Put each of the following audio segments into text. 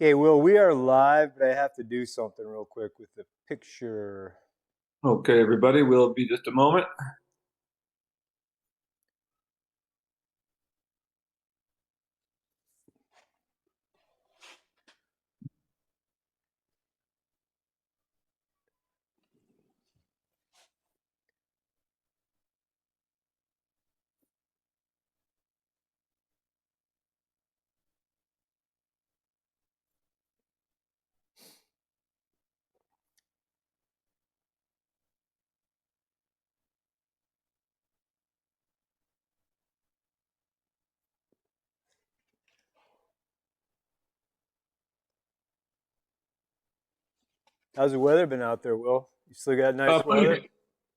Okay, Will, we are live, but I have to do something real quick with the picture. Okay, everybody, we'll be just a moment. How's the weather been out there, Will? You still got nice weather?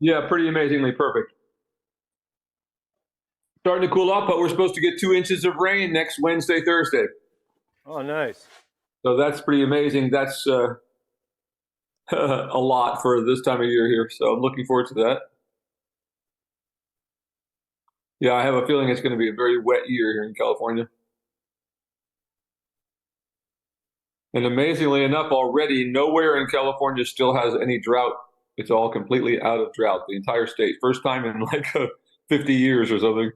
Yeah, pretty amazingly perfect. Starting to cool off, but we're supposed to get 2 inches of rain next Wednesday, Thursday. Oh, nice. So that's pretty amazing. That's a lot for this time of year here. So I'm looking forward to that. Yeah, I have a feeling it's going to be a very wet year here in California. And amazingly enough, already nowhere in California still has any drought. It's all completely out of drought, the entire state. First time in like 50 years or something.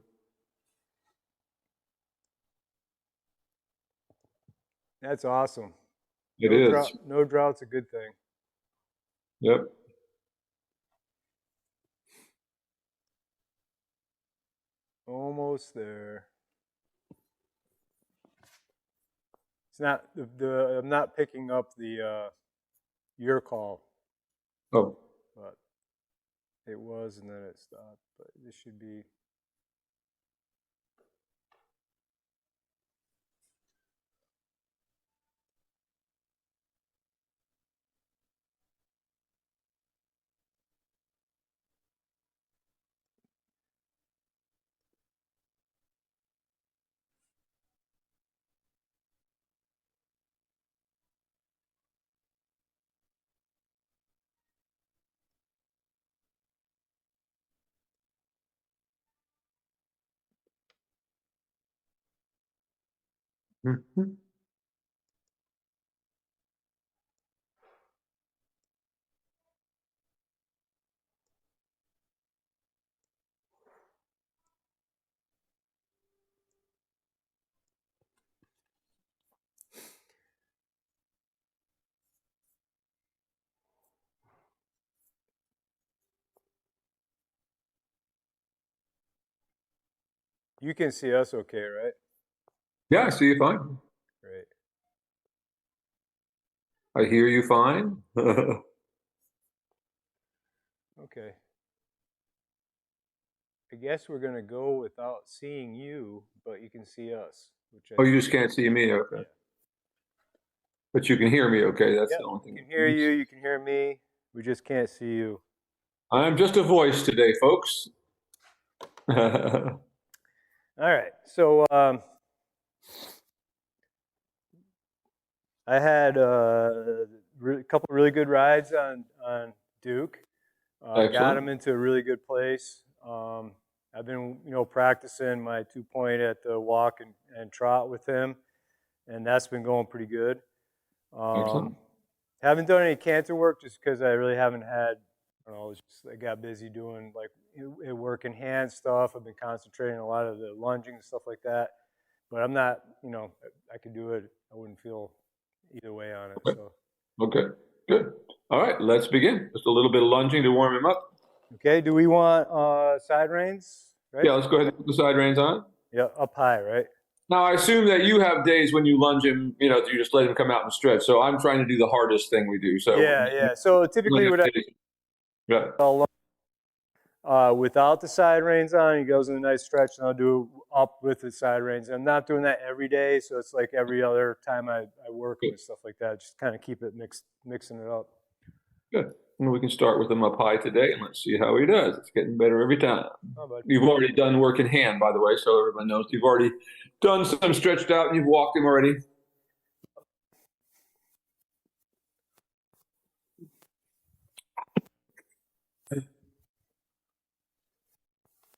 That's awesome. It No is. drought, no drought's a good thing. Yep. Almost there. It's not the I'm not picking up the your call, Oh. but it was and then it stopped. But this should be. Mhm. You can see us okay, right? Yeah, I see you fine. Great. I hear you fine. Okay. I guess we're gonna go without seeing you, but you can see us, which I Oh, you think. just can't see me, okay. Yeah. But you can hear me, okay. That's Yep. the only We thing can that hear you. matters. You can hear me. We just can't see you. I'm just a voice today, folks. Excellent. All right. So I had a couple really good rides on Duke. Got him into a really good place. I've been practicing my 2 point at the walk and trot with him, and that's been going pretty good. Excellent. Haven't done any canter work just because I really haven't had. I don't know. I got busy doing like work in hand stuff. I've been concentrating on a lot of the lunging and stuff like that. But I'm not. I could do it. I wouldn't feel either way on it. Okay. So Okay. Good. All right, let's begin. Just a little bit of lunging to warm him up. okay. Do we want side reins? Right. Yeah, let's go ahead and put the side reins on. Yeah, up high. Right. Now, I assume that you have days when you lunge him, you just let him come out and stretch. So I'm trying to do the hardest thing we do. So, Yeah. Yeah. So typically, what yeah. I'll without the side reins on, he goes in a nice stretch, and I'll do up with the side reins. I'm not doing that every day, so it's like every other time I work him Good. and stuff like that. Just kind of keep it mixing it up. Good. And we can start with him up high today, and let's see how he does. It's getting better every time. Oh, bud. You've already done work in hand, by the way, so everyone knows you've already done some stretched out and you've walked him already.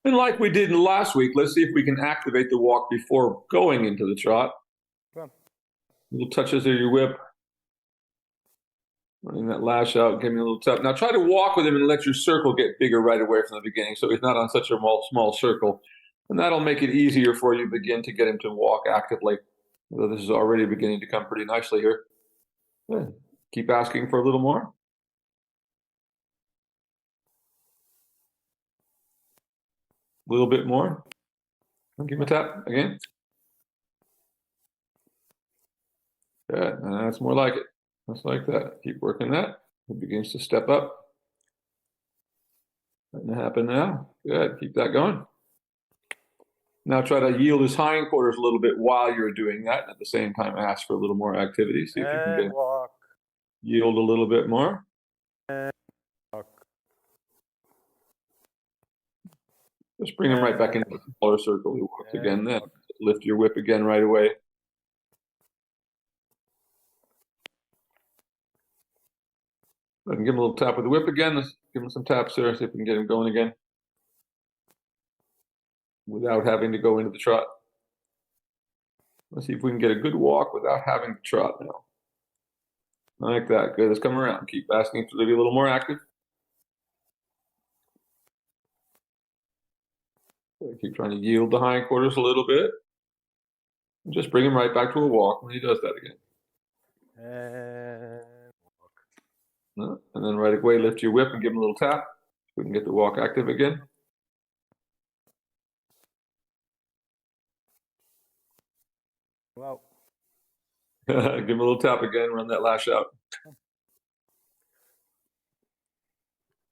And like we did last week, let's see if we can activate the walk before going into the trot. Come on. Little touches of your whip. Running that lash out, give me a little tap. Now try to walk with him and let your circle get bigger right away from the beginning, so he's not on such a small circle. And that'll make it easier for you to begin to get him to walk actively. Although this is already beginning to come pretty nicely here. Good. Keep asking for a little more. A little bit more. Give him a tap again. Good. That's more like it. Just like that. Keep working that. It begins to step up. Starting to happen now. Good. Keep that going. Now try to yield his hindquarters a little bit while you're doing that. At the same time, ask for a little more activity. See if you can get walk. Yield a little bit more. And walk. Just bring him right back into the smaller circle. He walks again then. Lift your whip again right away. I can give him a little tap with the whip again. Let's give him some taps there. See if we can get him going again without having to go into the trot. Let's see if we can get a good walk without having to trot now. Like that. Good. Let's come around. Keep asking to be a little more active. Keep trying to yield the hindquarters a little bit. And just bring him right back to a walk when he does that again. And walk. And then right away, lift your whip and give him a little tap. So we can get the walk active again. Wow. Give him a little tap again. Run that lash out.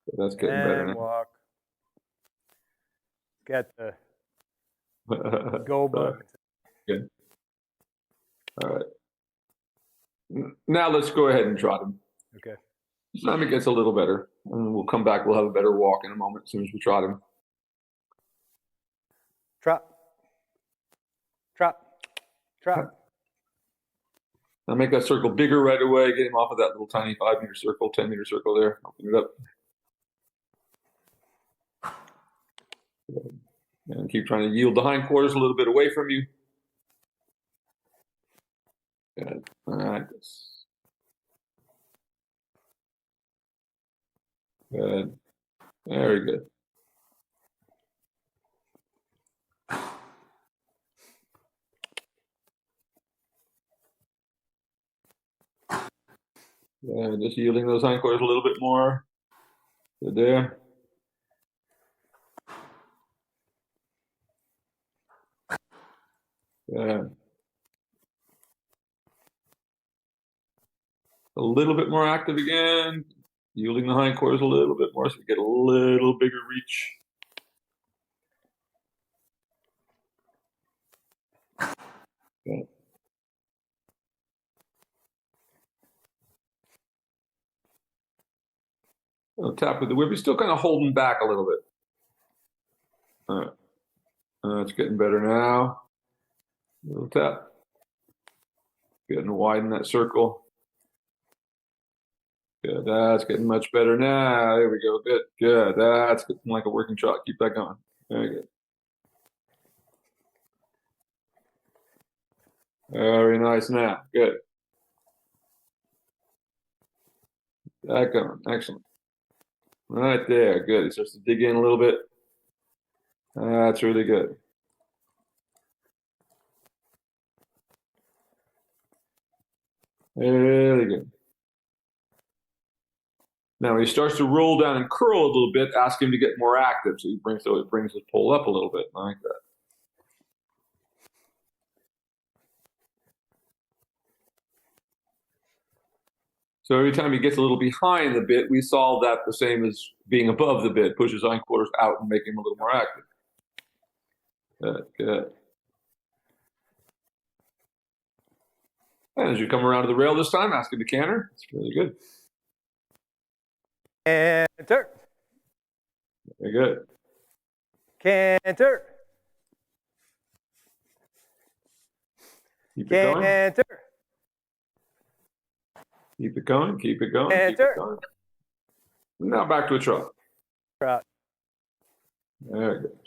So that's getting better now. Walk. Get the go button. Good. All right. Now let's go ahead and trot him. Okay. This time it gets a little better. And we'll come back. We'll have a better walk in a moment as soon as we trot him. Trot. Trot. Trot. Now make that circle bigger right away. Get him off of that little tiny 5-meter circle, 10-meter circle there. Open it up. And keep trying to yield the hindquarters a little bit away from you. Good. All right. Good. Very good. And just yielding those hindquarters a little bit more. Good there. Yeah. A little bit more active again. Yielding the hindquarters a little bit more so we get a little bigger reach. Okay. I'll tap with the whip. He's still kind of holding back a little bit. All right. It's getting better now. A little tap. Getting to widen that circle. Good. That's getting much better now. There we go. Good. Good. That's getting like a working trot. Keep that going. Very good. Very nice now. Good. That going. Excellent. Right there. Good. He starts to dig in a little bit. That's really good. Really good. Now, when he starts to roll down and curl a little bit, ask him to get more active. So it brings his pole up a little bit, like that. So every time he gets a little behind the bit, we solve that the same as being above the bit. Push his hindquarters out and make him a little more active. Good, good. And as you come around to the rail this time, ask him to canter. It's really good. Canter. Very good. Canter. Keep it going. Canter. Keep it going. Keep it going. Keep it going. Now back to a trot. Trot. Very good.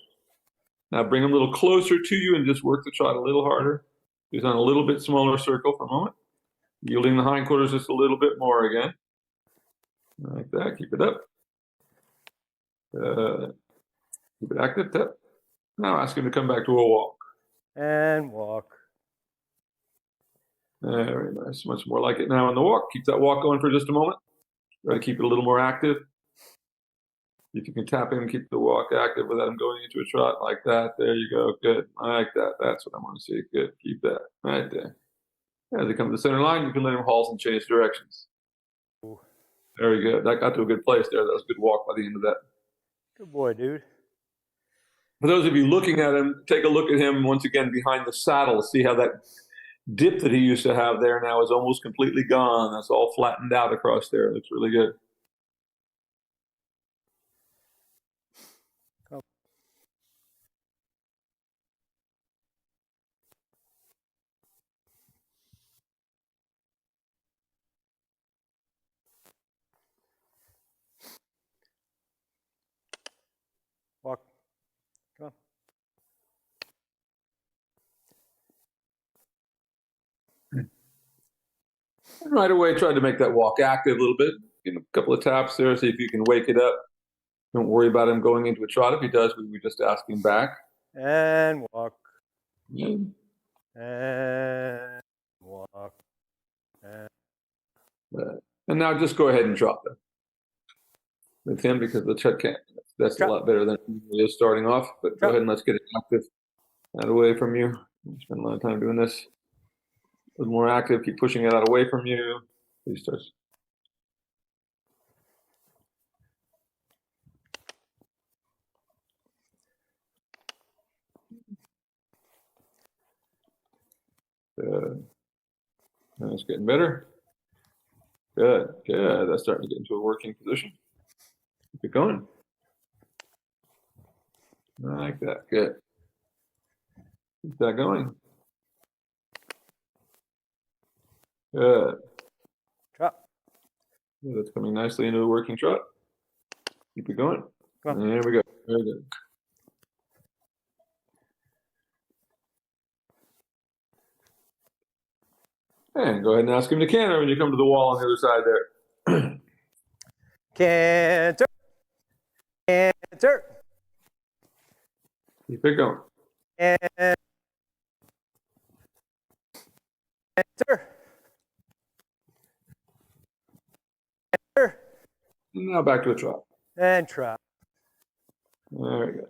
Now bring him a little closer to you and just work the trot a little harder. He's on a little bit smaller circle for a moment. Yielding the hindquarters just a little bit more again. Like that. Keep it up. Keep it active. Tap. Now ask him to come back to a walk. And walk. Very nice. Much more like it now in the walk. Keep that walk going for just a moment. Try to keep it a little more active. If you can tap him, keep the walk active without him going into a trot like that. There you go. Good. I like that. That's what I want to see. Good. Keep that right there. As he comes to the center line, you can let him halt and change directions. Ooh. Very good. That got to a good place there. That was a good walk by the end of that. Good boy, dude. For those of you looking at him, take a look at him once again behind the saddle. See how that dip that he used to have there now is almost completely gone. That's all flattened out across there. It looks really good. Oh. Walk. Come on. And right away, try to make that walk active a little bit. Give him a couple of taps there, see if you can wake it up. Don't worry about him going into a trot. If he does, we just ask him back. And walk. Yeah. And walk. And now just go ahead and trot them with him because the trot can't. That's a lot better than it is starting off. But go ahead and let's get it active. Out away from you. Spend a lot of time doing this. A little more active. Keep pushing it out away from you. He starts. That's getting better. Good, good. That's starting to get into a working position. Keep it going. I like that. Good. Keep that going. Good. Trot. Yeah, that's coming nicely into a working trot. Keep it going. There we go. Very good. And go ahead and ask him to canter when you come to the wall on the other side there. Canter. Canter. Keep it going. And canter. Canter. Now back to a trot. And trot. Very good.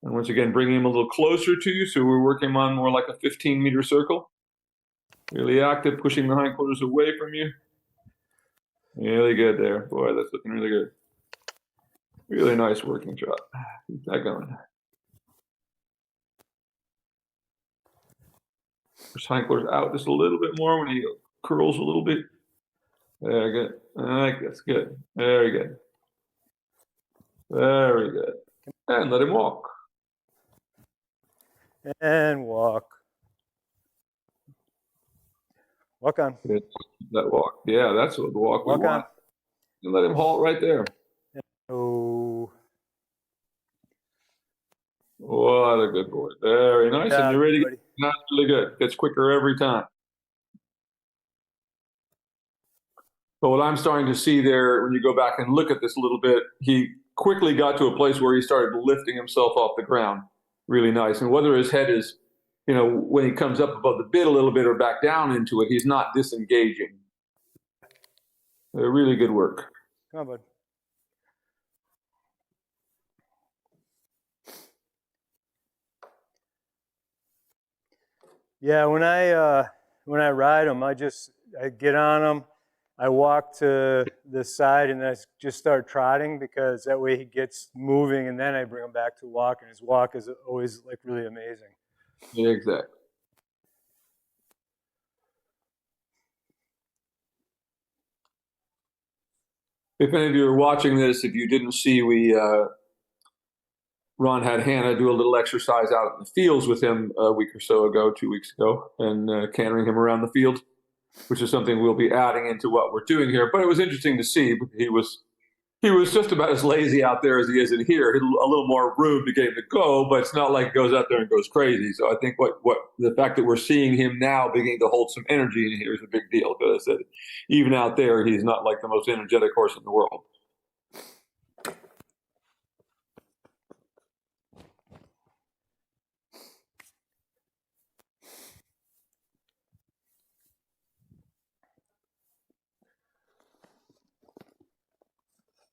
And once again, bring him a little closer to you. So we're working on more like a 15-meter circle. Really active, pushing the hindquarters away from you. Really good there. Boy, that's looking really good. Really nice working trot. Keep that going. Push hindquarters out just a little bit more when he curls a little bit. Very good. I like this. Good. Very good. Very good. And let him walk. And walk. Walk on. Good. That walk. Yeah, that's what the walk we Walk want. on. And let him halt right there. Oh. What a good boy. Very nice. Yeah, and you're ready to buddy. get not really good. Gets quicker every time. But what I'm starting to see there, when you go back and look at this a little bit, he quickly got to a place where he started lifting himself off the ground. Really nice. And whether his head is, when he comes up above the bit a little bit or back down into it, he's not disengaging. Really good work. Come on, bud. Yeah, when I ride them, I get on them, I walk to the side, and then I just start trotting because that way he gets moving, and then I bring him back to walk, and his walk is always like really amazing. Yeah, exactly. If any of you are watching this, if you didn't see, Ron had Hannah do a little exercise out in the fields with him a week or so ago, 2 weeks ago, and cantering him around the field, which is something we'll be adding into what we're doing here. But it was interesting to see. He was He was just about as lazy out there as he is in here. A little more room to get him to go, but it's not like he goes out there and goes crazy. So I think what the fact that we're seeing him now beginning to hold some energy in here is a big deal. Because I said, even out there, he's not like the most energetic horse in the world.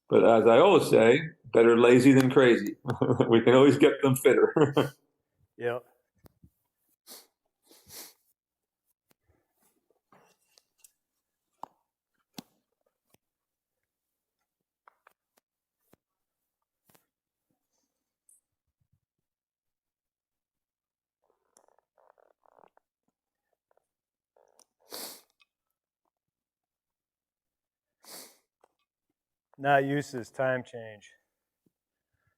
But as I always say, better lazy than crazy. We can always get them fitter. Yep. Not used to this time change.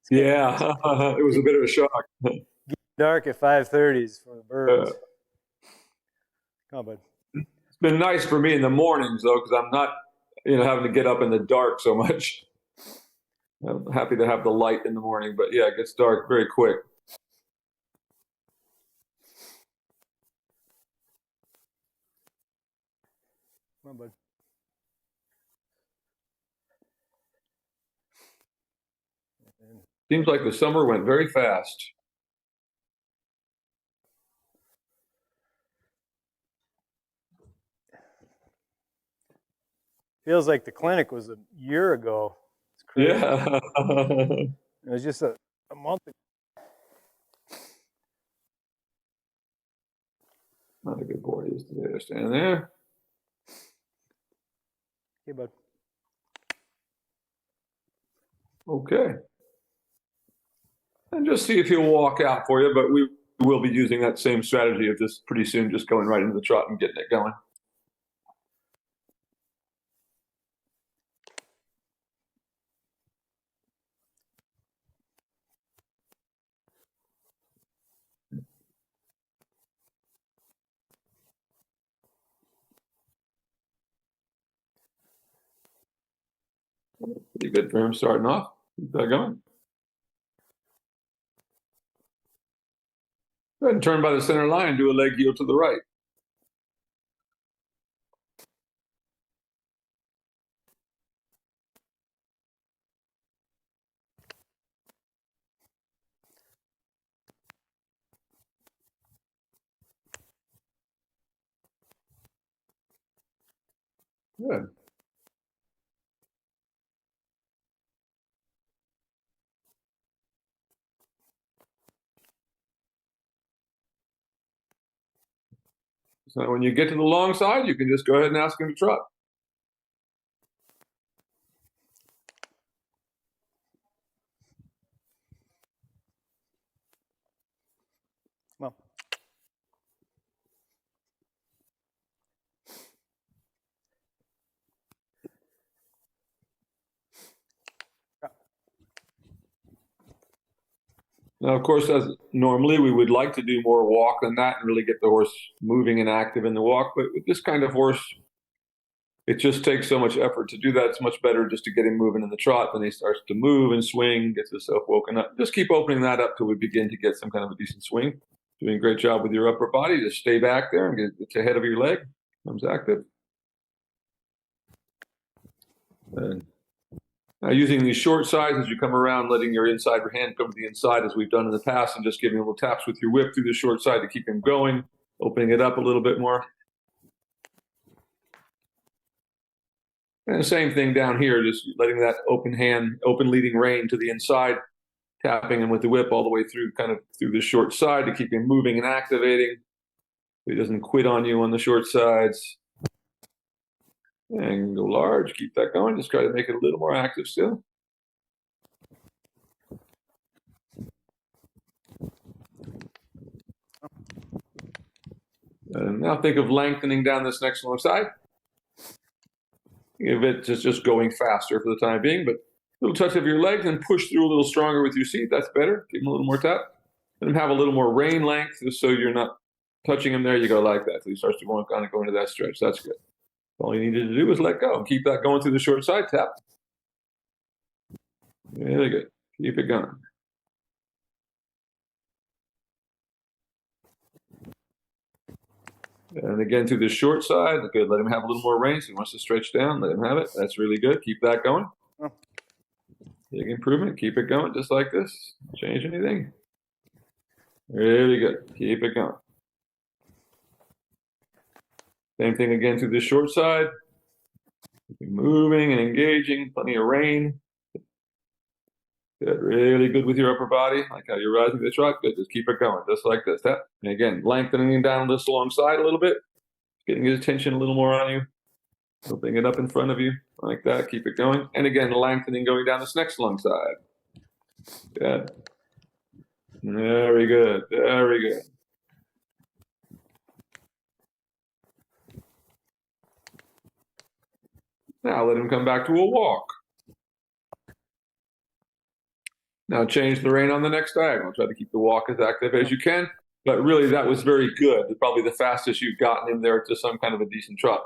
Yeah, it was a bit of a shock. Dark at 5:30s for the birds. Come on, bud. It's been nice for me in the mornings though, because I'm not, having to get up in the dark so much. I'm happy to have the light in the morning, but yeah, it gets dark very quick. Come on, bud. Seems like the summer went very fast. Feels like the clinic was a year ago. It's crazy. Yeah. It was just a month ago. Not a good boy is today. Stand there. Okay, bud. Okay. And just see if he'll walk out for you, but we will be using that same strategy of just pretty soon just going right into the trot and getting it going. Pretty good for him starting off. Keep that going. Go ahead and turn by the center line, do a leg heel to the right. Good. So when you get to the long side, you can just go ahead and ask him to trot. Come on. Now, of course, as normally we would like to do more walk than that and really get the horse moving and active in the walk. But with this kind of horse, it just takes so much effort to do that. It's much better just to get him moving in the trot. Then he starts to move and swing, gets himself woken up. Just keep opening that up till we begin to get some kind of a decent swing. Doing a great job with your upper body. Just stay back there and get the head of your leg. Comes active. And now using these short sides as you come around, letting your inside hand come to the inside as we've done in the past, and just giving little taps with your whip through the short side to keep him going, opening it up a little bit more. And the same thing down here, just letting that open leading rein to the inside, tapping him with the whip all the way through, kind of through the short side to keep him moving and activating. So he doesn't quit on you on the short sides. And go large, keep that going. Just try to make it a little more active still. And now think of lengthening down this next long side. Give it just going faster for the time being, but a little touch of your legs and push through a little stronger with your seat. That's better. Give him a little more tap. Let him have a little more rein length, just so you're not touching him there. You go like that. So he starts to kind of go into that stretch. That's good. All you needed to do was let go and keep that going through the short side tap. Really good. Keep it going. And again to the short side. Good. Let him have a little more range. He wants to stretch down. Let him have it. That's really good. Keep that going. Oh. Big improvement. Keep it going just like this. Change anything. Really good. Keep it going. Same thing again to the short side. Keep moving and engaging. Plenty of rain. Good. Really good with your upper body. Like how you're rising the trot. Good. Just keep it going. Just like this. That. And again, lengthening down this long side a little bit. Getting his attention a little more on you. Opening it up in front of you. Like that. Keep it going. And again, lengthening going down this next long side. Good. Very good. Very good. Now let him come back to a walk. Now change the rein on the next diagonal. Try to keep the walk as active as you can. But really, that was very good. Probably the fastest you've gotten him there to some kind of a decent trot.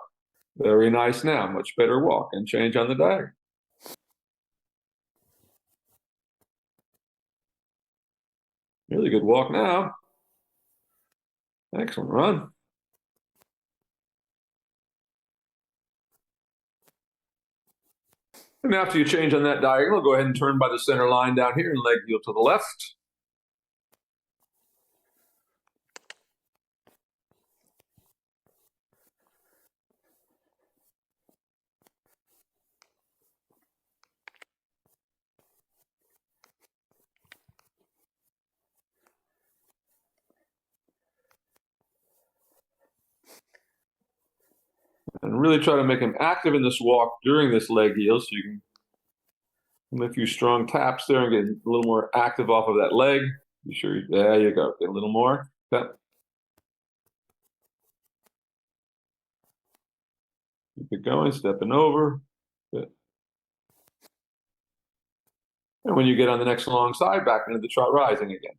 Very nice now. Much better walk. And change on the diagonal. Really good walk now. Excellent run. And after you change on that diagonal, go ahead and turn by the center line down here and leg heel to the left. And really try to make him active in this walk during this leg heel so you can give a few strong taps there and get a little more active off of that leg. Be sure there you go. Get a little more. Tap. Keep it going, stepping over. Good. And when you get on the next long side, back into the trot rising again.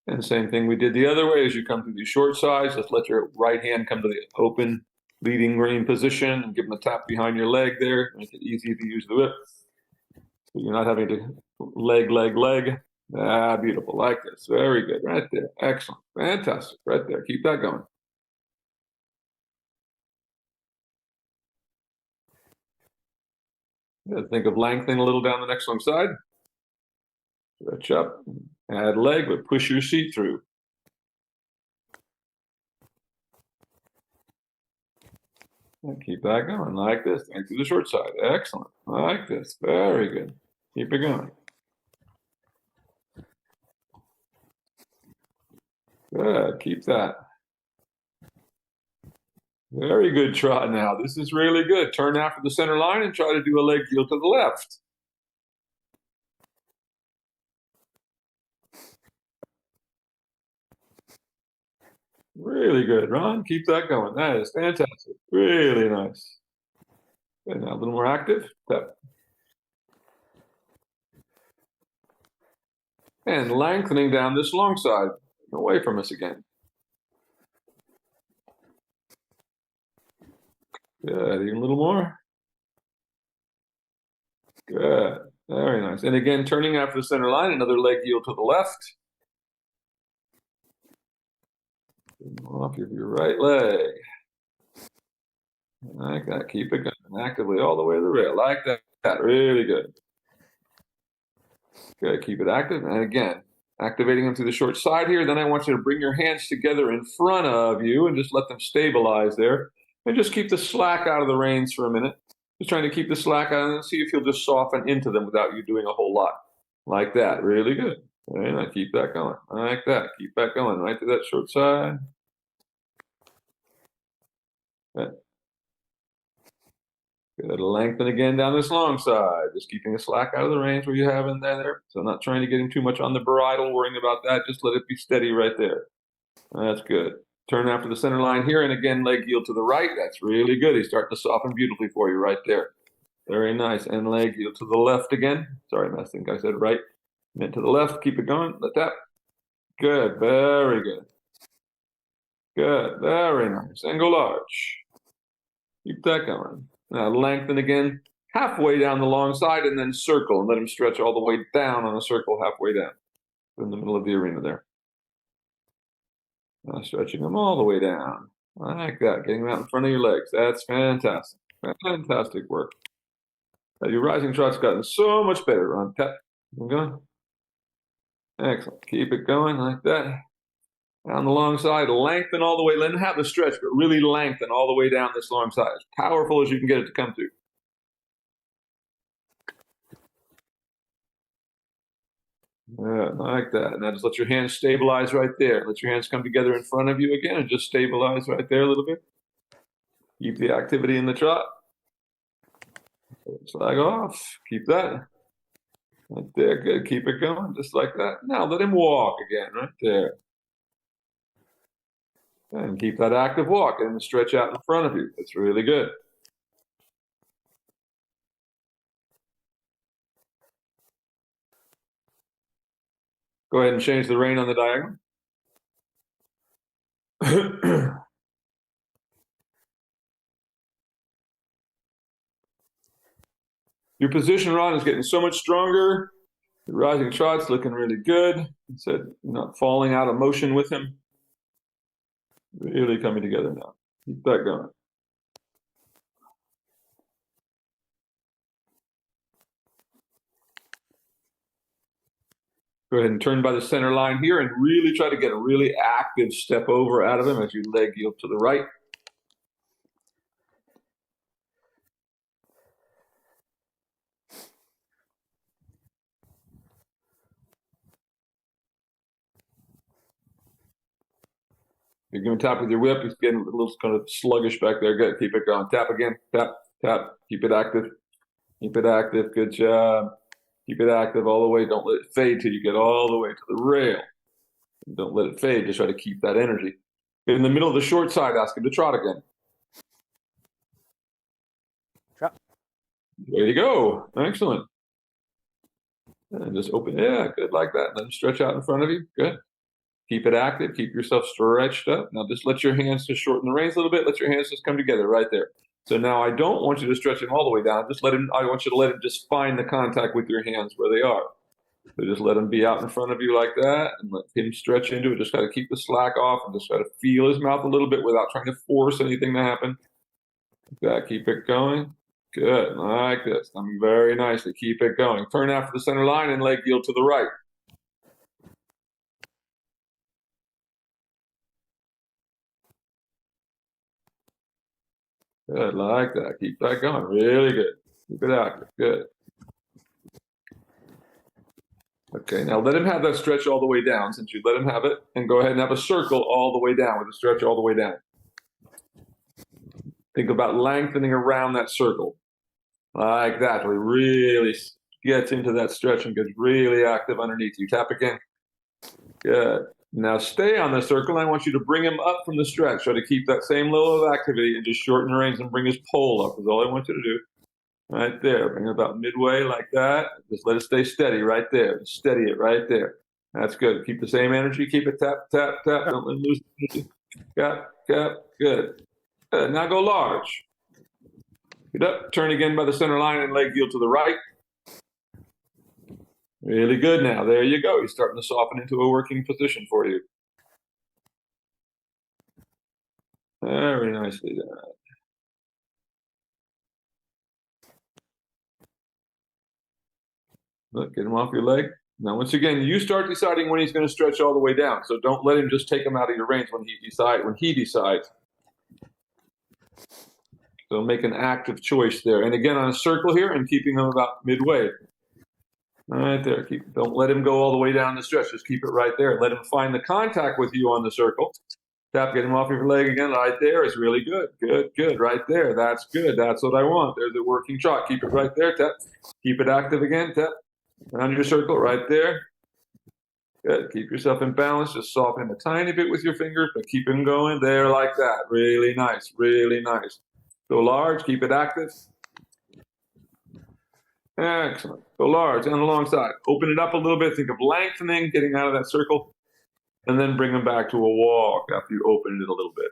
And same thing we did the other way. As you come through these short sides, just let your right hand come to the open leading rein position and give them a tap behind your leg there. Make it easy to use the whip. So you're not having to leg. Ah, beautiful. Like this. Very good. Right there. Excellent. Fantastic. Right there. Keep that going. Yeah, think of lengthening a little down the next long side. Stretch up. Add leg, but push your seat through. And keep that going like this. And to the short side. Excellent. Like this. Very good. Keep it going. Good. Keep that. Very good trot now. This is really good. Turn after the center line and try to do a leg heel to the left. Really good, Ron. Keep that going. That is fantastic. Really nice. And now a little more active. Step. And lengthening down this long side. Away from us again. Good. Even a little more. Good. Very nice. And again, turning after the center line, another leg heel to the left. Off of your right leg. Like that. Keep it going actively all the way to the rail. Like that. Really good. Good. Keep it active. And again, activating them to the short side here. Then I want you to bring your hands together in front of you and just let them stabilize there. And just keep the slack out of the reins for a minute. Just trying to keep the slack out and see if you'll just soften into them without you doing a whole lot. Like that. Really good. And I keep that going. Like that. Keep that going. Right to that short side. Good. Good. Lengthen again down this long side. Just keeping the slack out of the reins where you have in there. So not trying to get him too much on the bridle, worrying about that. Just let it be steady right there. That's good. Turn after the center line here, and again, leg heel to the right. That's really good. He's starting to soften beautifully for you right there. Very nice. And leg heel to the left again. Sorry, I think I said right. Meant to the left. Keep it going. Let that. Good. Very good. Good. Very nice. And go large. Keep that going. Now lengthen again. Halfway down the long side, and then circle. And let him stretch all the way down on a circle halfway down. In the middle of the arena there. Stretching them all the way down. Like that. Getting them out in front of your legs. That's fantastic. Fantastic work. Your rising trot's gotten so much better, Ron. Tap. Keep going. Excellent. Keep it going like that. Down the long side. Lengthen all the way. Let him have the stretch, but really lengthen all the way down this long side. As powerful as you can get it to come to. Yeah, like that. Now just let your hands stabilize right there. Let your hands come together in front of you again and just stabilize right there a little bit. Keep the activity in the trot. Slag off. Keep that. Right there. Good. Keep it going. Just like that. Now let him walk again right there. And keep that active walk and stretch out in front of you. That's really good. Go ahead and change the rein on the diagonal. Your position, Ron, is getting so much stronger. The rising trot's looking really good. Instead, you're not falling out of motion with him. Really coming together now. Keep that going. Go ahead and turn by the center line here and really try to get a really active step over out of him as you leg heel to the right. You're going to tap with your whip. He's getting a little kind of sluggish back there. Good. Keep it going. Tap again. Tap, tap. Keep it active. Keep it active. Good job. Keep it active all the way. Don't let it fade till you get all the way to the rail. Don't let it fade. Just try to keep that energy. In the middle of the short side, ask him to trot again. Trot. There you go. Excellent. And just open. Yeah, good like that. Let him stretch out in front of you. Good. Keep it active. Keep yourself stretched up. Now just let your hands just shorten the reins a little bit. Let your hands just come together right there. So now I don't want you to stretch him all the way down. Just let him. I want you to let him just find the contact with your hands where they are. So just let him be out in front of you like that, and let him stretch into it. Just got to keep the slack off, and just got to feel his mouth a little bit without trying to force anything to happen. Like that. Keep it going. Good. Like this. Coming very nicely. Keep it going. Turn after the center line and leg heel to the right. Good, like that. Keep that going. Really good. Keep it active. Good. Okay, now let him have that stretch all the way down since you let him have it, and go ahead and have a circle all the way down with a stretch all the way down. Think about lengthening around that circle. Like that. So he really gets into that stretch and gets really active underneath you. Tap again. Good. Now stay on the circle. I want you to bring him up from the stretch. Try to keep that same level of activity and just shorten the reins and bring his pole up is all I want you to do. Right there. Bring it about midway like that. Just let it stay steady right there. Steady it right there. That's good. Keep the same energy. Keep it tap, tap, tap. Don't let it lose energy. Cap, cap. Good. Good. Now go large. Get up. Turn again by the center line and leg heel to the right. Really good now. There you go. He's starting to soften into a working position for you. Very nicely done. Look, get him off your leg. Now, once again, you start deciding when he's going to stretch all the way down. So don't let him just take him out of your reins when he decides. So make an active choice there. And again, on a circle here and keeping him about midway. Right there. Don't let him go all the way down the stretch. Just keep it right there. Let him find the contact with you on the circle. Tap, get him off your leg again. Right there is really good. Good, good. Right there. That's good. That's what I want. There's a working trot. Keep it right there. Tap. Keep it active again. Tap. Around your circle right there. Good. Keep yourself in balance. Just soften him a tiny bit with your fingers, but keep him going there like that. Really nice. Really nice. Go large. Keep it active. Excellent. Go large and alongside. Open it up a little bit. Think of lengthening, getting out of that circle, and then bring them back to a walk after you open it a little bit.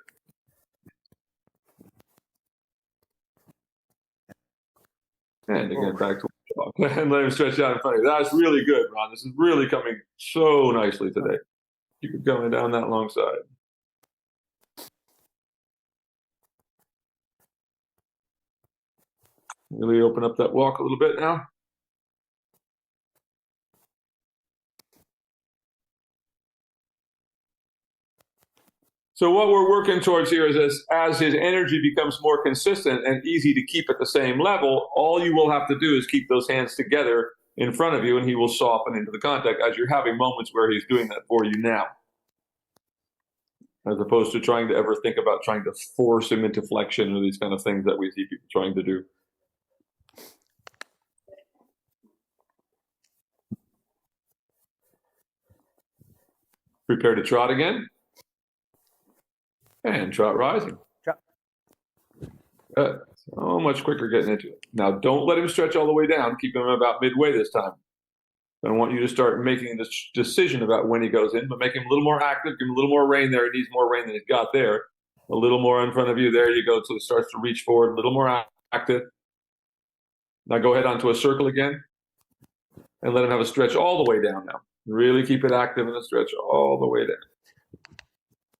And again, back to a walk. And let him stretch out in front of you. That's really good, Ron. This is really coming so nicely today. Keep it going down that long side. Really open up that walk a little bit now. So what we're working towards here is as his energy becomes more consistent and easy to keep at the same level, all you will have to do is keep those hands together in front of you, and he will soften into the contact as you're having moments where he's doing that for you now, as opposed to trying to ever think about trying to force him into flexion or these kind of things that we see people trying to do. Prepare to trot again. And trot rising. Trot. Good. So much quicker getting into it. Now, don't let him stretch all the way down. Keep him about midway this time. I want you to start making this decision about when he goes in, but make him a little more active. Give him a little more rein there. He needs more rein than he's got there. A little more in front of you. There you go. So it starts to reach forward. A little more active. Now go ahead onto a circle again. And let him have a stretch all the way down now. Really keep it active and a stretch all the way down.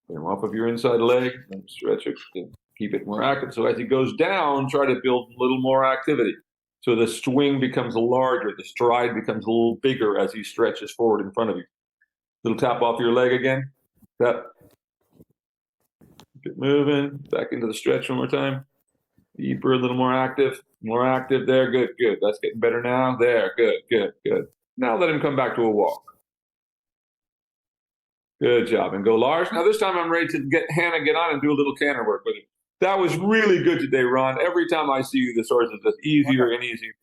Get him off of your inside leg and stretch it and keep it more active. So as he goes down, try to build a little more activity. So the swing becomes larger, the stride becomes a little bigger as he stretches forward in front of you. Little tap off your leg again. Tap. Keep it moving. Back into the stretch one more time. Deeper, a little more active. More active there. Good, good. That's getting better now. There. Good, good, good. Now let him come back to a walk. Good job. And go large. Now this time I'm ready to get Hannah get on and do a little canter work with him. That was really good today, Ron. Every time I see you, this horse is just easier and easier.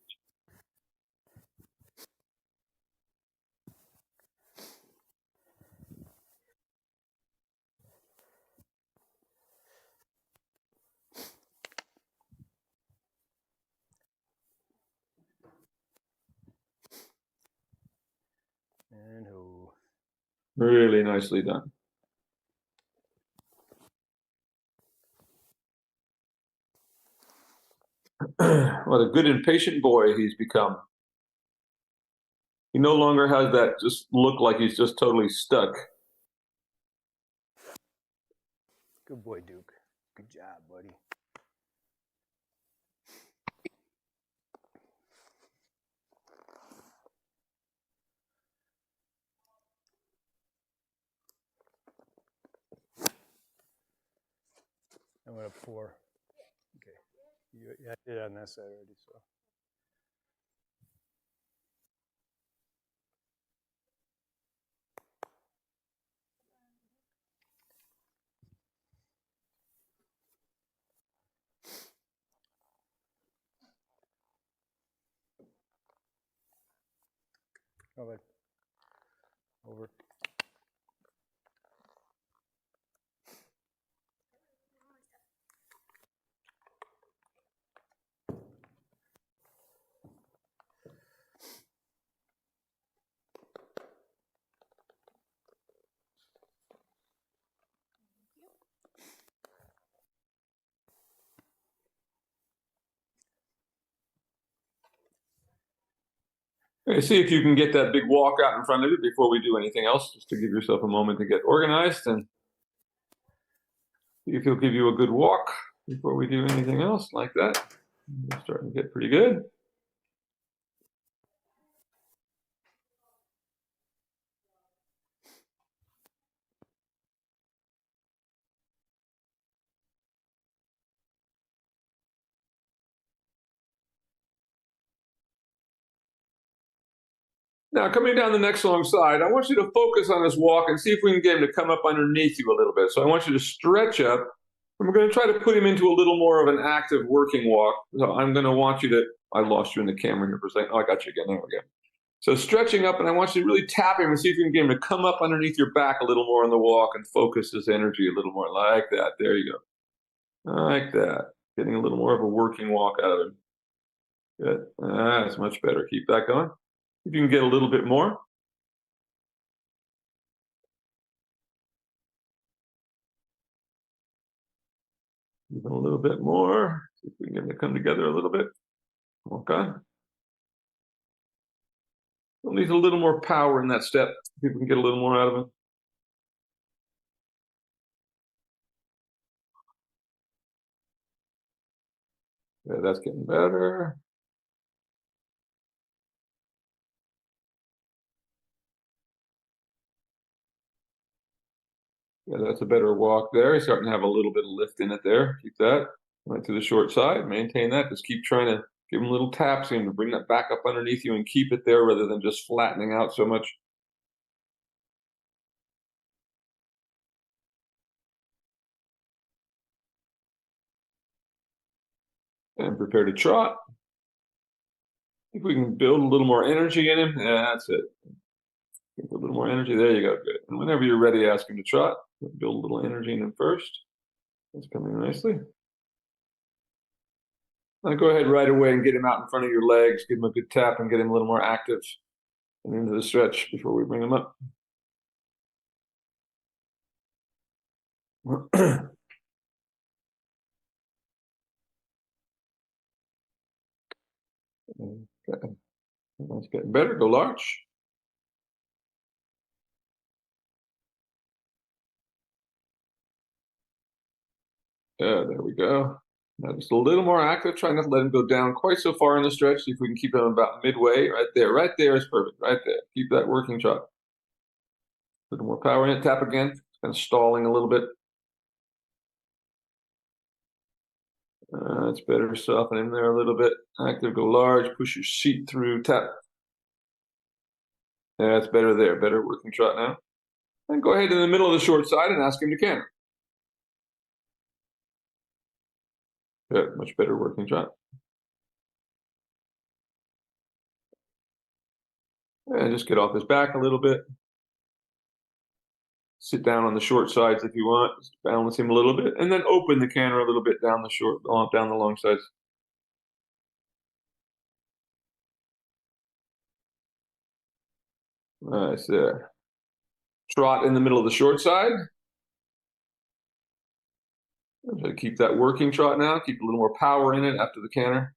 And who? Really nicely done. What a good and patient boy he's become. He no longer has that just look like he's just totally stuck. Good boy, Duke. Good job, buddy. I'm gonna pour. Okay. Yeah, I did it on that side already, so. Over. Over. Okay, see if you can get that big walk out in front of you before we do anything else, just to give yourself a moment to get organized and see if he'll give you a good walk before we do anything else like that. It's starting to get pretty good. Now, coming down the next long side, I want you to focus on this walk and see if we can get him to come up underneath you a little bit. So I want you to stretch up, and we're going to try to put him into a little more of an active working walk. So I'm going to want you to, I lost you in the camera here for a second. Oh, I got you again. There we go. So stretching up, and I want you to really tap him and see if you can get him to come up underneath your back a little more on the walk and focus his energy a little more like that. There you go. Like that. Getting a little more of a working walk out of him. Good. That's much better. Keep that going. If you can get a little bit more. Even a little bit more. See if we can get them to come together a little bit. Okay. We'll need a little more power in that step. See if we can get a little more out of him. Yeah, that's getting better. Yeah, that's a better walk there. He's starting to have a little bit of lift in it there. Keep that. Right to the short side. Maintain that. Just keep trying to give him little taps in to bring that back up underneath you and keep it there rather than just flattening out so much. And prepare to trot. If we can build a little more energy in him. Yeah, that's it. Give a little more energy. There you go. Good. And whenever you're ready, ask him to trot. Build a little energy in him first. That's coming nicely. Now go ahead right away and get him out in front of your legs. Give him a good tap and get him a little more active and into the stretch before we bring him up. Okay. That's getting better. Go large. Yeah, there we go. Now just a little more active. Try not to let him go down quite so far in the stretch. See if we can keep him about midway. Right there. Right there is perfect. Right there. Keep that working trot. A little more power in it. Tap again. It's kind of stalling a little bit. It's better. Soften him there a little bit. Active. Go large. Push your seat through. Tap. Yeah, it's better there. Better working trot now. And go ahead in the middle of the short side and ask him to canter. Good. Much better working trot. And just get off his back a little bit. Sit down on the short sides if you want. Just balance him a little bit, and then open the canter a little bit down the short, down the long sides. Nice there. Trot in the middle of the short side. Try to keep that working trot now. Keep a little more power in it after the canter.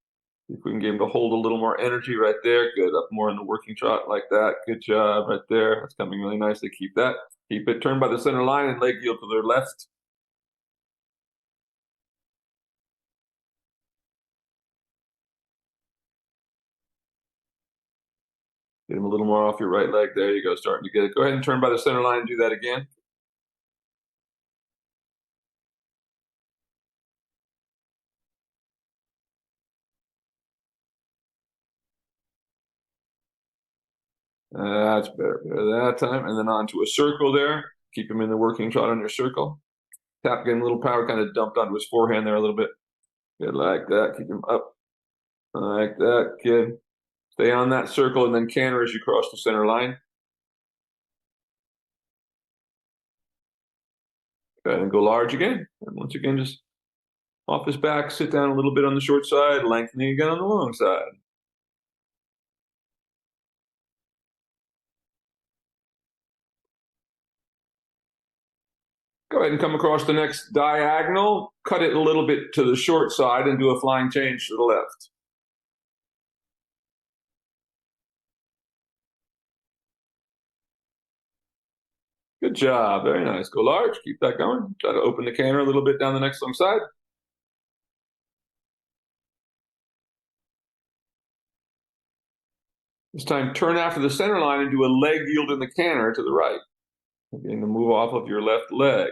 See if we can get him to hold a little more energy right there. Good. Up more in the working trot like that. Good job right there. That's coming really nicely. Keep that. Keep it. Turn by the center line and leg yield to their left. Get him a little more off your right leg. There you go. Starting to get it. Go ahead and turn by the center line and do that again. That's better. Better that time. And then onto a circle there. Keep him in the working trot on your circle. Tap, getting a little power kind of dumped onto his forehand there a little bit. Good, like that. Keep him up. Like that. Good. Stay on that circle and then canter as you cross the center line. Good, and go large again. And once again, just off his back, sit down a little bit on the short side, lengthening again on the long side. Go ahead and come across the next diagonal. Cut it a little bit to the short side and do a flying change to the left. Good job. Very nice. Go large. Keep that going. Try to open the canter a little bit down the next long side. This time, turn after the center line and do a leg yield in the canter to the right. Getting the move off of your left leg.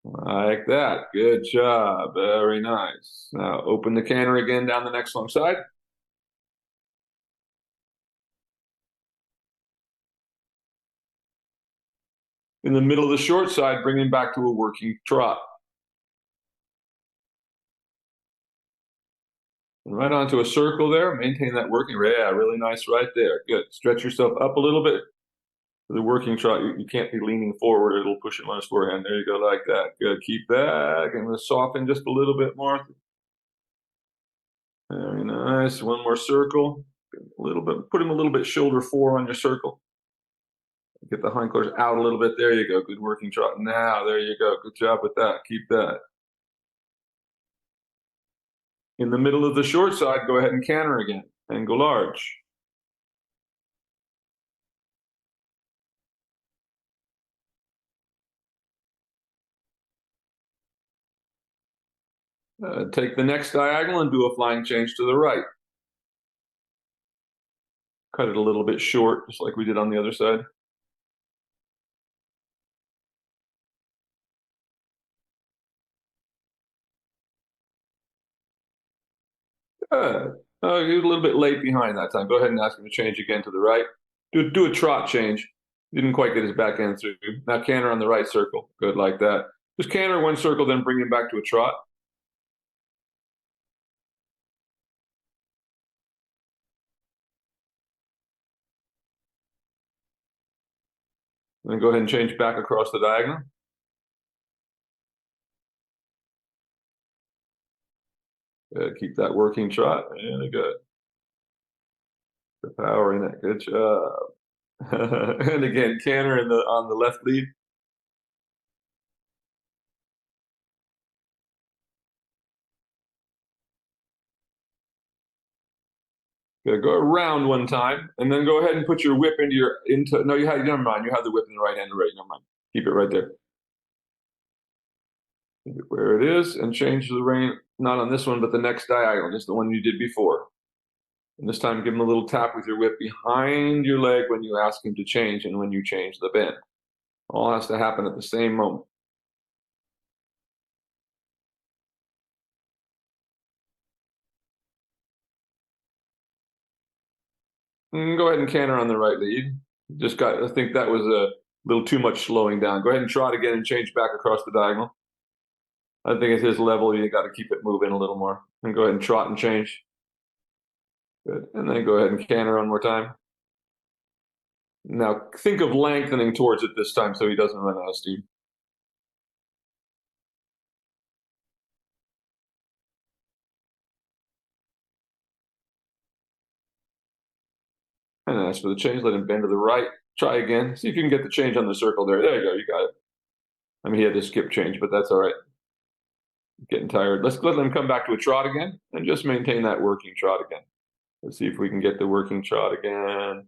Like that. Good job. Very nice. Now open the canter again down the next long side. In the middle of the short side, bring him back to a working trot. And right onto a circle there. Maintain that working. Yeah, really nice right there. Good. Stretch yourself up a little bit. For the working trot, you can't be leaning forward. It'll push him on his forehand. There you go, like that. Good. Keep that. And soften just a little bit more. Very nice. One more circle. A little bit. Put him a little bit shoulder fore on your circle. Get the hindquarters out a little bit. There you go. Good working trot. Now, there you go. Good job with that. Keep that. In the middle of the short side, go ahead and canter again and go large. Take the next diagonal and do a flying change to the right. Cut it a little bit short, just like we did on the other side. Good. You're a little bit late behind that time. Go ahead and ask him to change again to the right. Do a trot change. Didn't quite get his back end through. Now canter on the right circle. Good, like that. Just canter one circle, then bring him back to a trot. Then go ahead and change back across the diagonal. Keep that working trot. Really good. The power in it. Good job. And again, canter on the left lead. Go around one time, and then go ahead and put your whip into. No, never mind. You have the whip in the right hand already. Never mind. Keep it right there. Keep it where it is, and change the rein. Not on this one, but the next diagonal, just the one you did before. And this time, give him a little tap with your whip behind your leg when you ask him to change, and when you change the bend. All has to happen at the same moment. Go ahead and canter on the right lead. I think that was a little too much slowing down. Go ahead and trot again and change back across the diagonal. I think at his level, you got to keep it moving a little more. And go ahead and trot and change. Good. And then go ahead and canter one more time. Now think of lengthening towards it this time so he doesn't run out of steam. And as for the change, let him bend to the right. Try again. See if you can get the change on the circle there. There you go. You got it. I mean, he had to skip change, but that's all right. Getting tired. Let's let him come back to a trot again and just maintain that working trot again. Let's see if we can get the working trot again.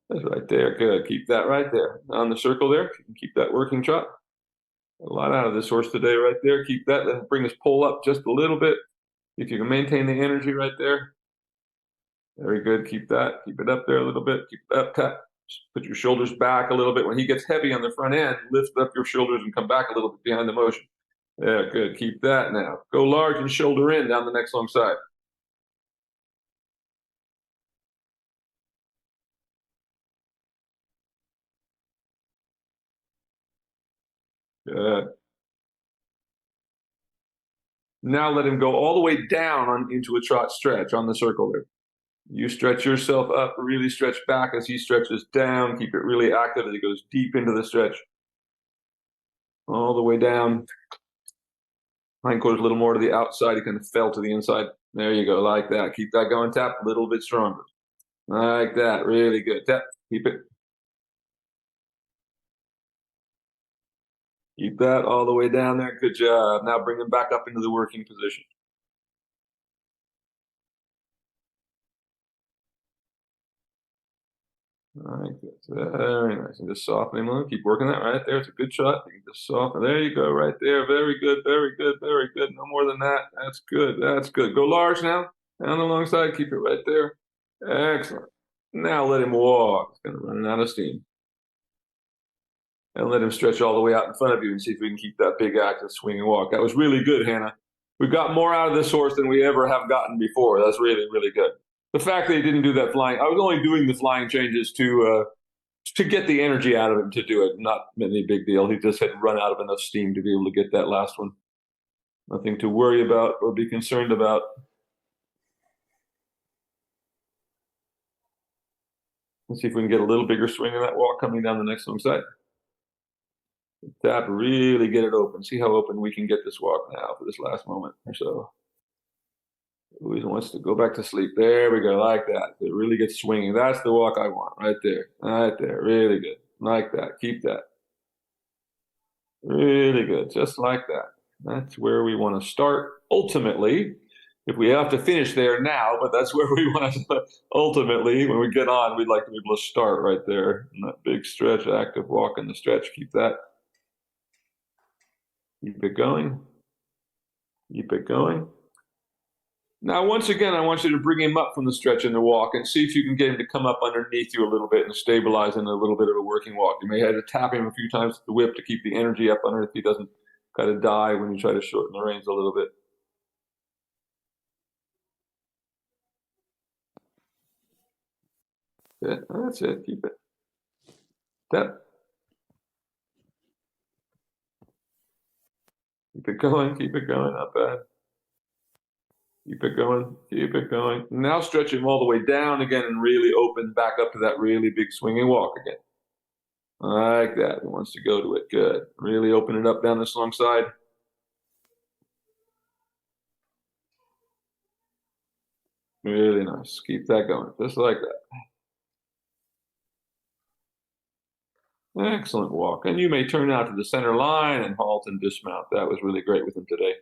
That's right there. Good. Keep that right there. On the circle there. You can keep that working trot. A lot out of this horse today right there. Keep that. Let him bring his pole up just a little bit. If you can maintain the energy right there. Very good. Keep that. Keep it up there a little bit. Keep it up. Tap. Put your shoulders back a little bit. When he gets heavy on the front end, lift up your shoulders and come back a little bit behind the motion. Yeah, good. Keep that now. Go large and shoulder in down the next long side. Good. Now let him go all the way down into a trot stretch on the circle there. You stretch yourself up, really stretch back as he stretches down. Keep it really active as he goes deep into the stretch. All the way down. Hindquarters a little more to the outside. He kind of fell to the inside. There you go, like that. Keep that going. Tap a little bit stronger. Like that. Really good. Tap. Keep it. Keep that all the way down there. Good job. Now bring him back up into the working position. All right, good. Very nice. And just soften him a little. Keep working that right there. It's a good shot. You can just soften. There you go, right there. Very good, very good, very good. No more than that. That's good. That's good. Go large now. Down the long side. Keep it right there. Excellent. Now let him walk. He's going to run out of steam. And let him stretch all the way out in front of you and see if we can keep that big active swinging walk. That was really good, Hannah. We got more out of this horse than we ever have gotten before. That's really, really good. The fact that he didn't do that flying, I was only doing the flying changes to get the energy out of him to do it. Not any big deal. He just had run out of enough steam to be able to get that last one. Nothing to worry about or be concerned about. Let's see if we can get a little bigger swing in that walk coming down the next swing side. Tap, really get it open. See how open we can get this walk now for this last moment or so. Always wants to go back to sleep. There we go, like that. It really gets swinging. That's the walk I want, right there. Right there, really good. Like that, keep that. Really good, just like that. That's where we want to start ultimately. If we have to finish there now, but that's where we want to ultimately, when we get on, we'd like to be able to start right there. And that big stretch, active walk in the stretch, keep that. Keep it going. Keep it going. Now, once again, I want you to bring him up from the stretch in the walk and see if you can get him to come up underneath you a little bit and stabilize in a little bit of a working walk. You may have to tap him a few times with the whip to keep the energy up underneath. He doesn't kind of die when you try to shorten the reins a little bit. Good. That's it. Keep it. Step. Keep it going. Keep it going. Not bad. Keep it going. Keep it going. Now stretch him all the way down again and really open back up to that really big swinging walk again. Like that. He wants to go to it. Good. Really open it up down this long side. Really nice. Keep that going. Just like that. Excellent walk. And you may turn out to the center line and halt and dismount. That was really great with him today.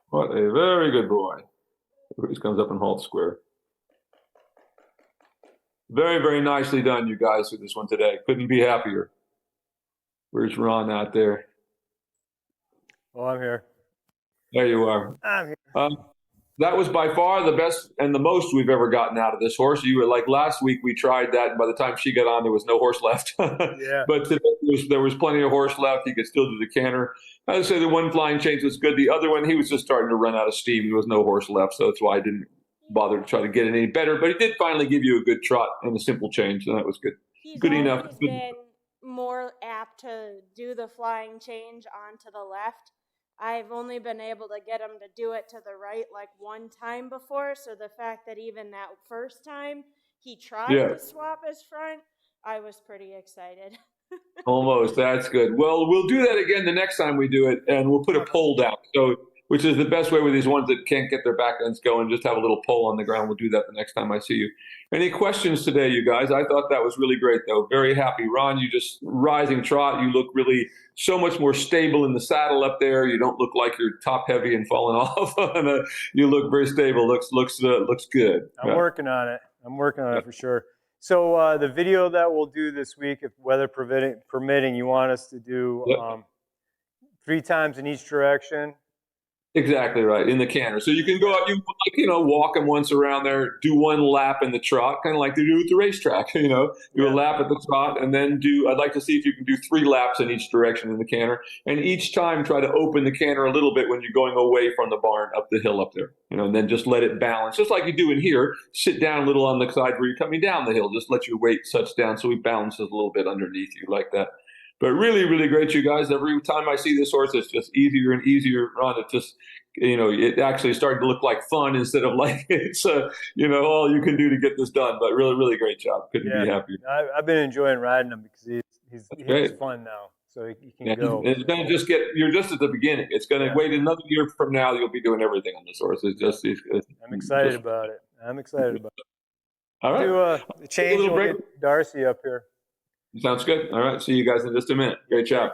What a very good boy. He comes up and halts square. Very, very nicely done, you guys, with this one today. Couldn't be happier. Where's Ron out there? Oh, I'm here. There you are. I'm here. That was by far the best and the most we've ever gotten out of this horse. You were like last week we tried that, and by the time she got on, there was no horse left. Yeah. But today there was plenty of horse left. He could still do the canter. I would say the one flying change was good. The other one, he was just starting to run out of steam. There was no horse left, so that's why I didn't bother to try to get it any better. But he did finally give you a good trot and a simple change, and that was good. He's Good always enough. been more apt to do the flying change onto the left. I've only been able to get him to do it to the right like one time before, so the fact that even that first time he tried Yeah. to swap his front, I was pretty excited. Almost. That's good. Well, we'll do that again the next time we do it, and we'll put a pole down. So, which is the best way with these ones that can't get their back ends going. Just have a little pole on the ground. We'll do that the next time I see you. Any questions today, you guys? I thought that was really great, though. Very happy. Ron, you just rising trot. You look really so much more stable in the saddle up there. You don't look like you're top heavy and falling off. You look very stable. Looks good. I'm working on it. I'm working on it for sure. So the video that we'll do this week, if weather permitting, you want us to do 3 times in each direction. Exactly right, in the canter. So you can go out, walk them once around there, do one lap in the trot, kind of like they do at the racetrack, do a lap at the trot, and then I'd like to see if you can do 3 laps in each direction in the canter. And each time try to open the canter a little bit when you're going away from the barn up the hill up there, and then just let it balance. Just like you do in here, sit down a little on the side where you're coming down the hill. Just let your weight touch down so he balances a little bit underneath you like that. But really, really great, you guys. Every time I see this horse, it's just easier and easier run. It just, it actually started to look like fun instead of like it's, all you can do to get this done. But really, really great job. Couldn't be happier. I've been enjoying riding him because he's fun now. So he can go. It's going to just you're just at the beginning. It's going to wait another year from now. You'll be doing everything on this horse. I'm excited about it. I'm excited about it. All right. Do a change. We'll get Darcy up here. Sounds good. All right. See you guys in just a minute. Great job.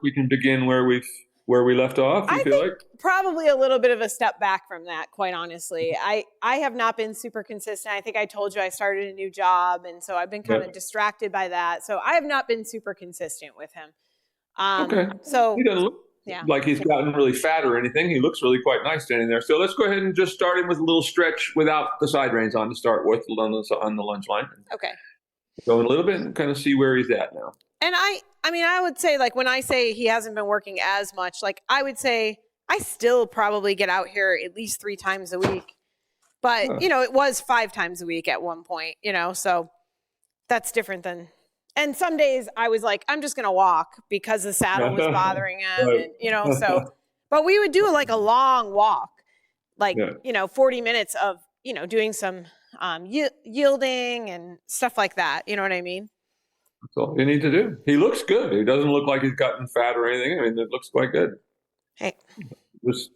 We can begin where we left off. You I feel think like? probably a little bit of a step back from that, quite honestly. I have not been super consistent. I think I told you I started a new job, and so I've been kind of distracted by that. So I have not been super consistent with him. Okay. He So doesn't look yeah. like he's gotten really fat or anything. He looks really quite nice standing there. So let's go ahead and just start him with a little stretch without the side reins on to start with on the lunge line. Okay. Go in a little bit and kind of see where he's at now. And I mean, I would say, like, when I say he hasn't been working as much, like, I would say I still probably get out here at least 3 times a week. But, it was 5 times a week at one point, so that's different than, and some days I was like, I'm just going to walk because the saddle was bothering him. Right. And, so, but we would do like a long walk, like, 40 minutes of, doing some yielding and stuff like that. You know what I mean? That's all you need to do. He looks good. He doesn't look like he's gotten fat or anything. I mean, it looks quite good. Hey.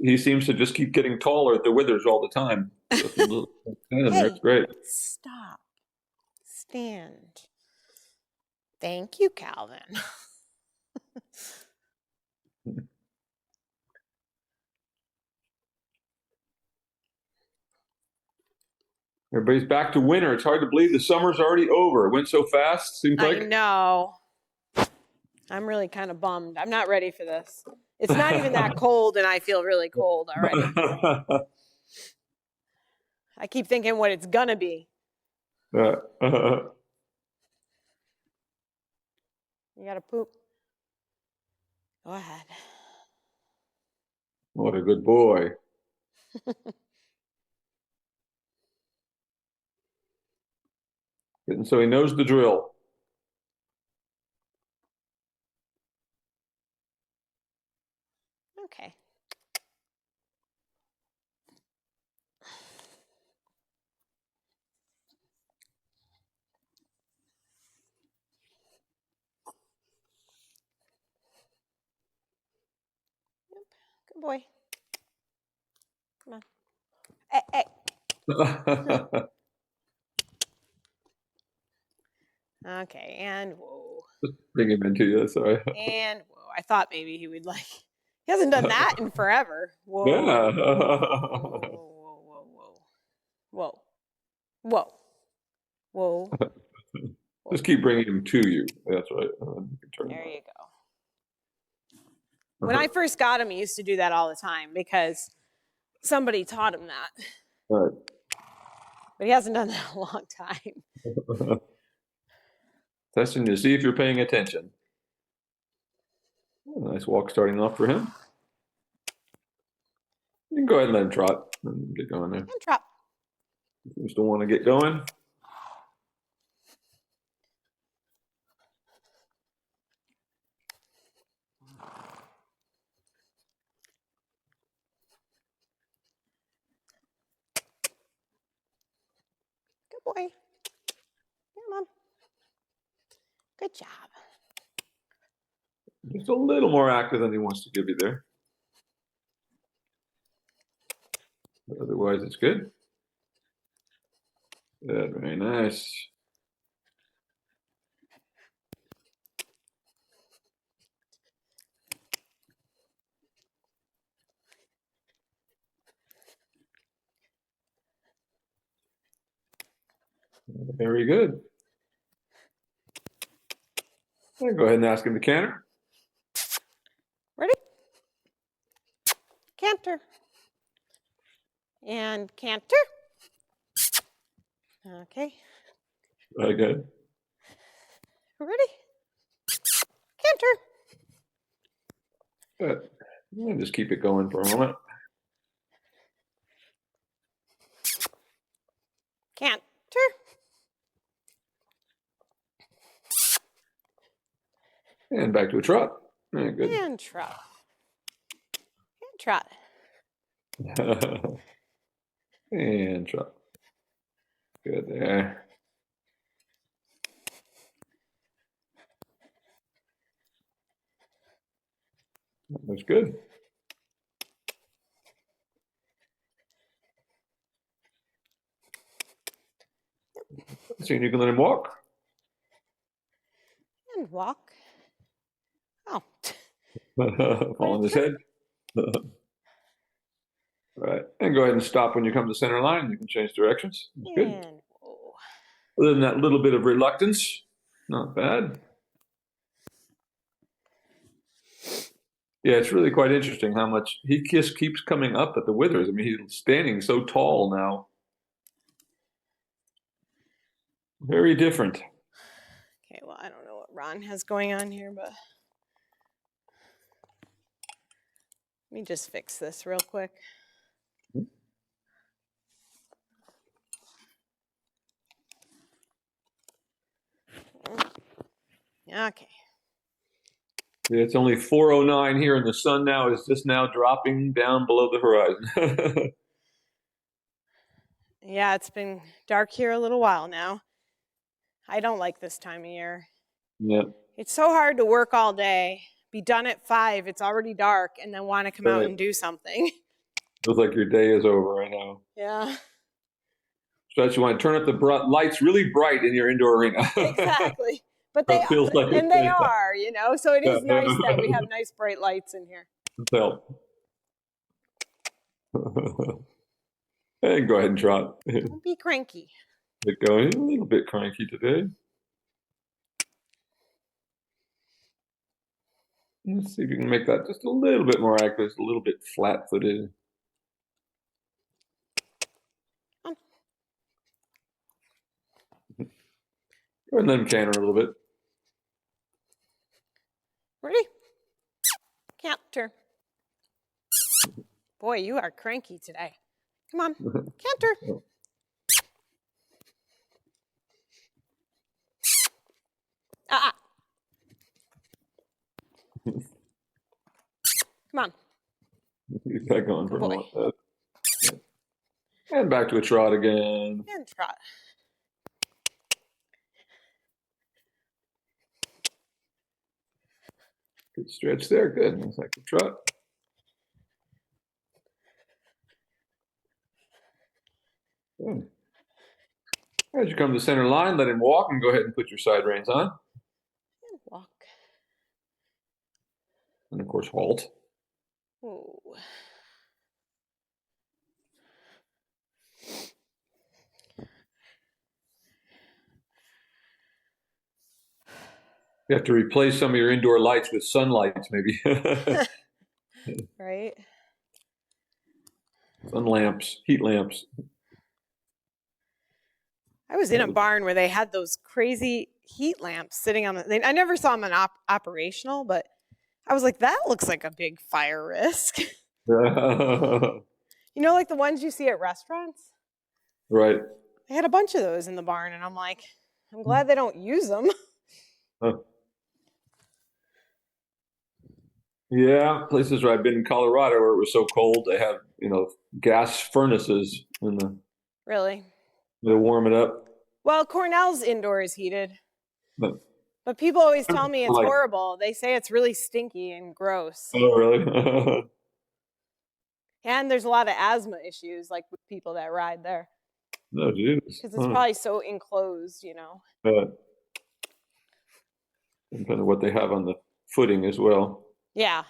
He seems to just keep getting taller at the withers all the time. That's great. Stop. Stand. Thank you, Calvin. Everybody's back to winter. It's hard to believe the summer's already over. It went so fast, seems like. I know. I'm really kind of bummed. I'm not ready for this. It's not even that cold, and I feel really cold already. I keep thinking what it's gonna be. You gotta poop. Go ahead. What a good boy. And so he knows the drill. Okay. Yep. Good boy. Come on. Hey. Okay, and whoa. Bring him into you, sorry. And whoa. I thought maybe he would like. He hasn't done that in forever. Whoa. Yeah. Whoa. Whoa. Whoa. Just keep bringing him to you. That's right. There you go. When I first got him, he used to do that all the time because somebody taught him that. Right. But he hasn't done that in a long time. Testing to see if you're paying attention. Oh, nice walk starting off for him. You can go ahead and let him trot and get going there. And trot. You still want to get going? Good boy. Come on. Good job. Just a little more active than he wants to give you there. But otherwise, it's good. Good, very nice. Very good. Go ahead and ask him to canter. Ready? Canter. And canter. Okay. Very good. Ready? Canter. Good. Yeah, just keep it going for a moment. Canter. And back to a trot. Very good. And trot. And trot. And trot. Good there. That's good. So you can let him walk. And walk. Oh, Fall on his head. Right. And go ahead and stop when you come to center line. You can change directions. That's good. And whoa. Other than that little bit of reluctance, not bad. Yeah, it's really quite interesting how much he just keeps coming up at the withers. I mean, he's standing so tall now. Very different. Okay, well, I don't know what Ron has going on here, but let me just fix this real quick. Okay. Yeah, it's only 4:09 here, and the sun now is just now dropping down below the horizon. Yeah, it's been dark here a little while now. I don't like this time of year. Yeah. It's so hard to work all day, be done at 5, it's already dark, and then want to come out Right. and do something. Feels like your day is over right now. Yeah, So you want to turn up the lights really bright in your indoor arena. exactly. But they It feels like and they are, you know, so it is Yeah. nice that we have nice bright lights in here. Help. And go ahead and trot. Don't be cranky. Get going. A little bit cranky today. Let's see if you can make that just a little bit more accurate, a little bit flat-footed. Go ahead and let him canter a little bit. Ready? Canter. Boy, you are cranky today. Come on, canter. Ah. Come on. Keep that going for a Boy. moment. And back to a trot again. And trot. Good stretch there. Good. Looks like a trot. Good. As you come to the center line, let him walk and go ahead and put your side reins on. And walk. And of course, halt. Ooh. You have to replace some of your indoor lights with sunlights, maybe. Right? Sun lamps, heat lamps. I was in a barn where they had those crazy heat lamps sitting on the. I never saw them operational, but I was like, that looks like a big fire risk. You know, like the ones you see at restaurants? Right. They had a bunch of those in the barn, and I'm like, I'm glad they don't use them. Huh. Yeah, places where I've been in Colorado where it was so cold, they have, gas furnaces in the. Really? They warm it up. Well, Cornell's indoor is heated. But, But people always tell me it's like, horrible. They say it's really stinky and gross. oh, really? And there's a lot of asthma issues, like with people that ride there. No, geez. Because it's probably so enclosed, you know. And kind of what they have on the footing as well. Yeah.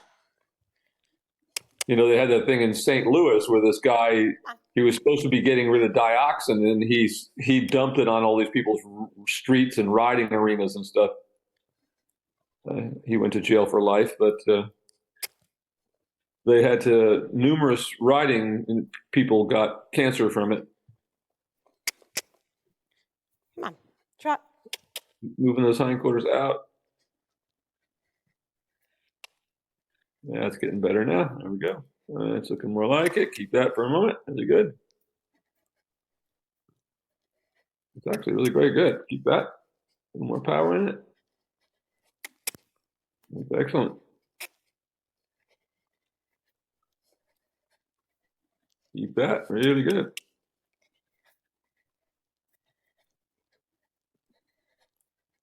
They had that thing in St. Louis where this guy, he was supposed to be getting rid of dioxin, and he dumped it on all these people's streets and riding arenas and stuff. He went to jail for life, but they had to, numerous riding and people got cancer from it. Come on, trot. Moving those hindquarters out. Yeah, it's getting better now. There we go. It's looking more like it. Keep that for a moment. Really good. It's actually really very good. Keep that. A little more power in it. That's excellent. Keep that. Really good.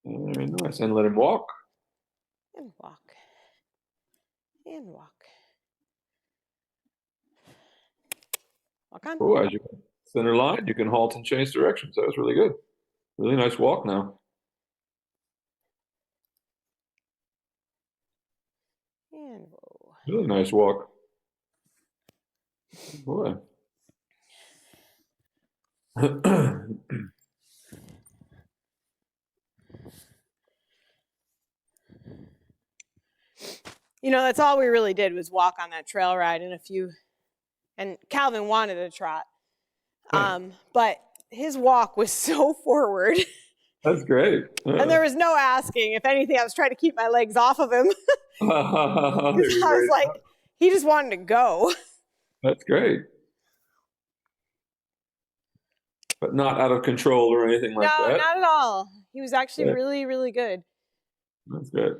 Very nice. And let him walk. And walk. And walk. Walk on. Oh, as you center line, you can halt and change directions. That was really good. Really nice walk now. And walk. Really nice walk. Boy. That's all we really did was walk on that trail ride and Calvin wanted a trot. But his walk was so forward. That's great. And there was no asking. If anything, I was trying to keep my legs off of him. I was like, he just wanted to go. That's great. But not out of control or anything like that. No, not at all. He was actually really, really good. That's good.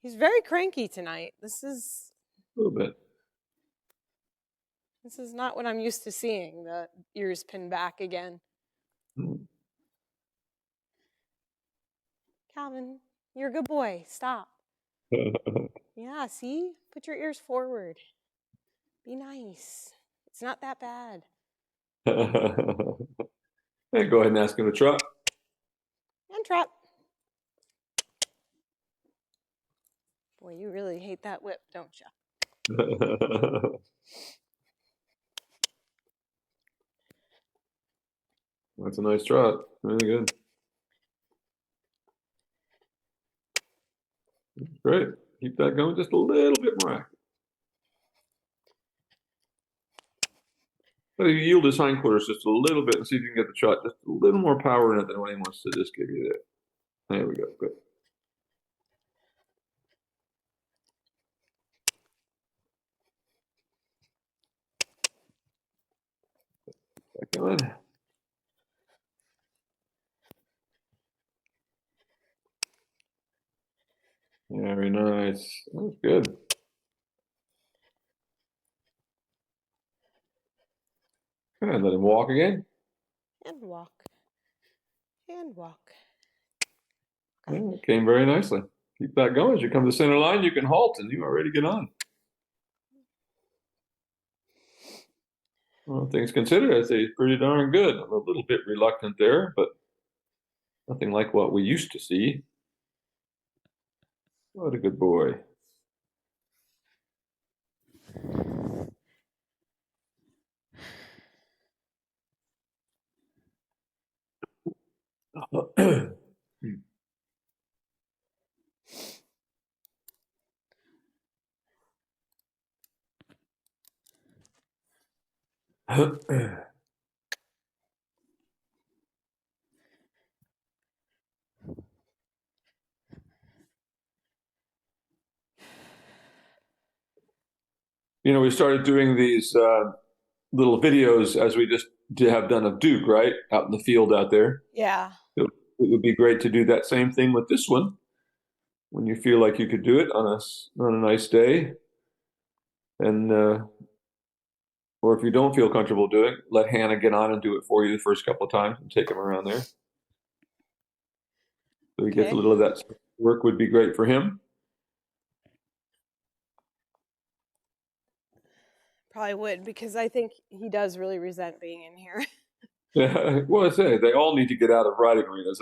He's very cranky tonight. This is A little bit. This is not what I'm used to seeing, the ears pinned back again. Calvin, you're a good boy. Stop. Yeah, see? Put your ears forward. Be nice. It's not that bad. Hey, go ahead and ask him to trot. And trot. Boy, you really hate that whip, don't you? That's a nice trot. Really good. Great. Keep that going just a little bit more active. But you yield his hindquarters just a little bit and see if you can get the trot just a little more power in it than what he wants to just give you there. There we go. Good. Back on. Very nice. That's good. And let him walk again. And walk. And walk. Yeah, it came very nicely. Keep that going. As you come to the center line, you can halt and you are ready to get on. Well, things considered, I'd say it's pretty darn good. I'm a little bit reluctant there, but nothing like what we used to see. What a good boy. We started doing these little videos as we just have done of Duke, right? Out in the field out there. Yeah. It would be great to do that same thing with this one when you feel like you could do it on a nice day. And or if you don't feel comfortable doing it, let Hannah get on and do it for you the first couple of times and take him around there. So he gets a little of that work would be great for him. Probably would, because I think he does really resent being in here. Yeah, well, I say they all need to get out of riding arenas,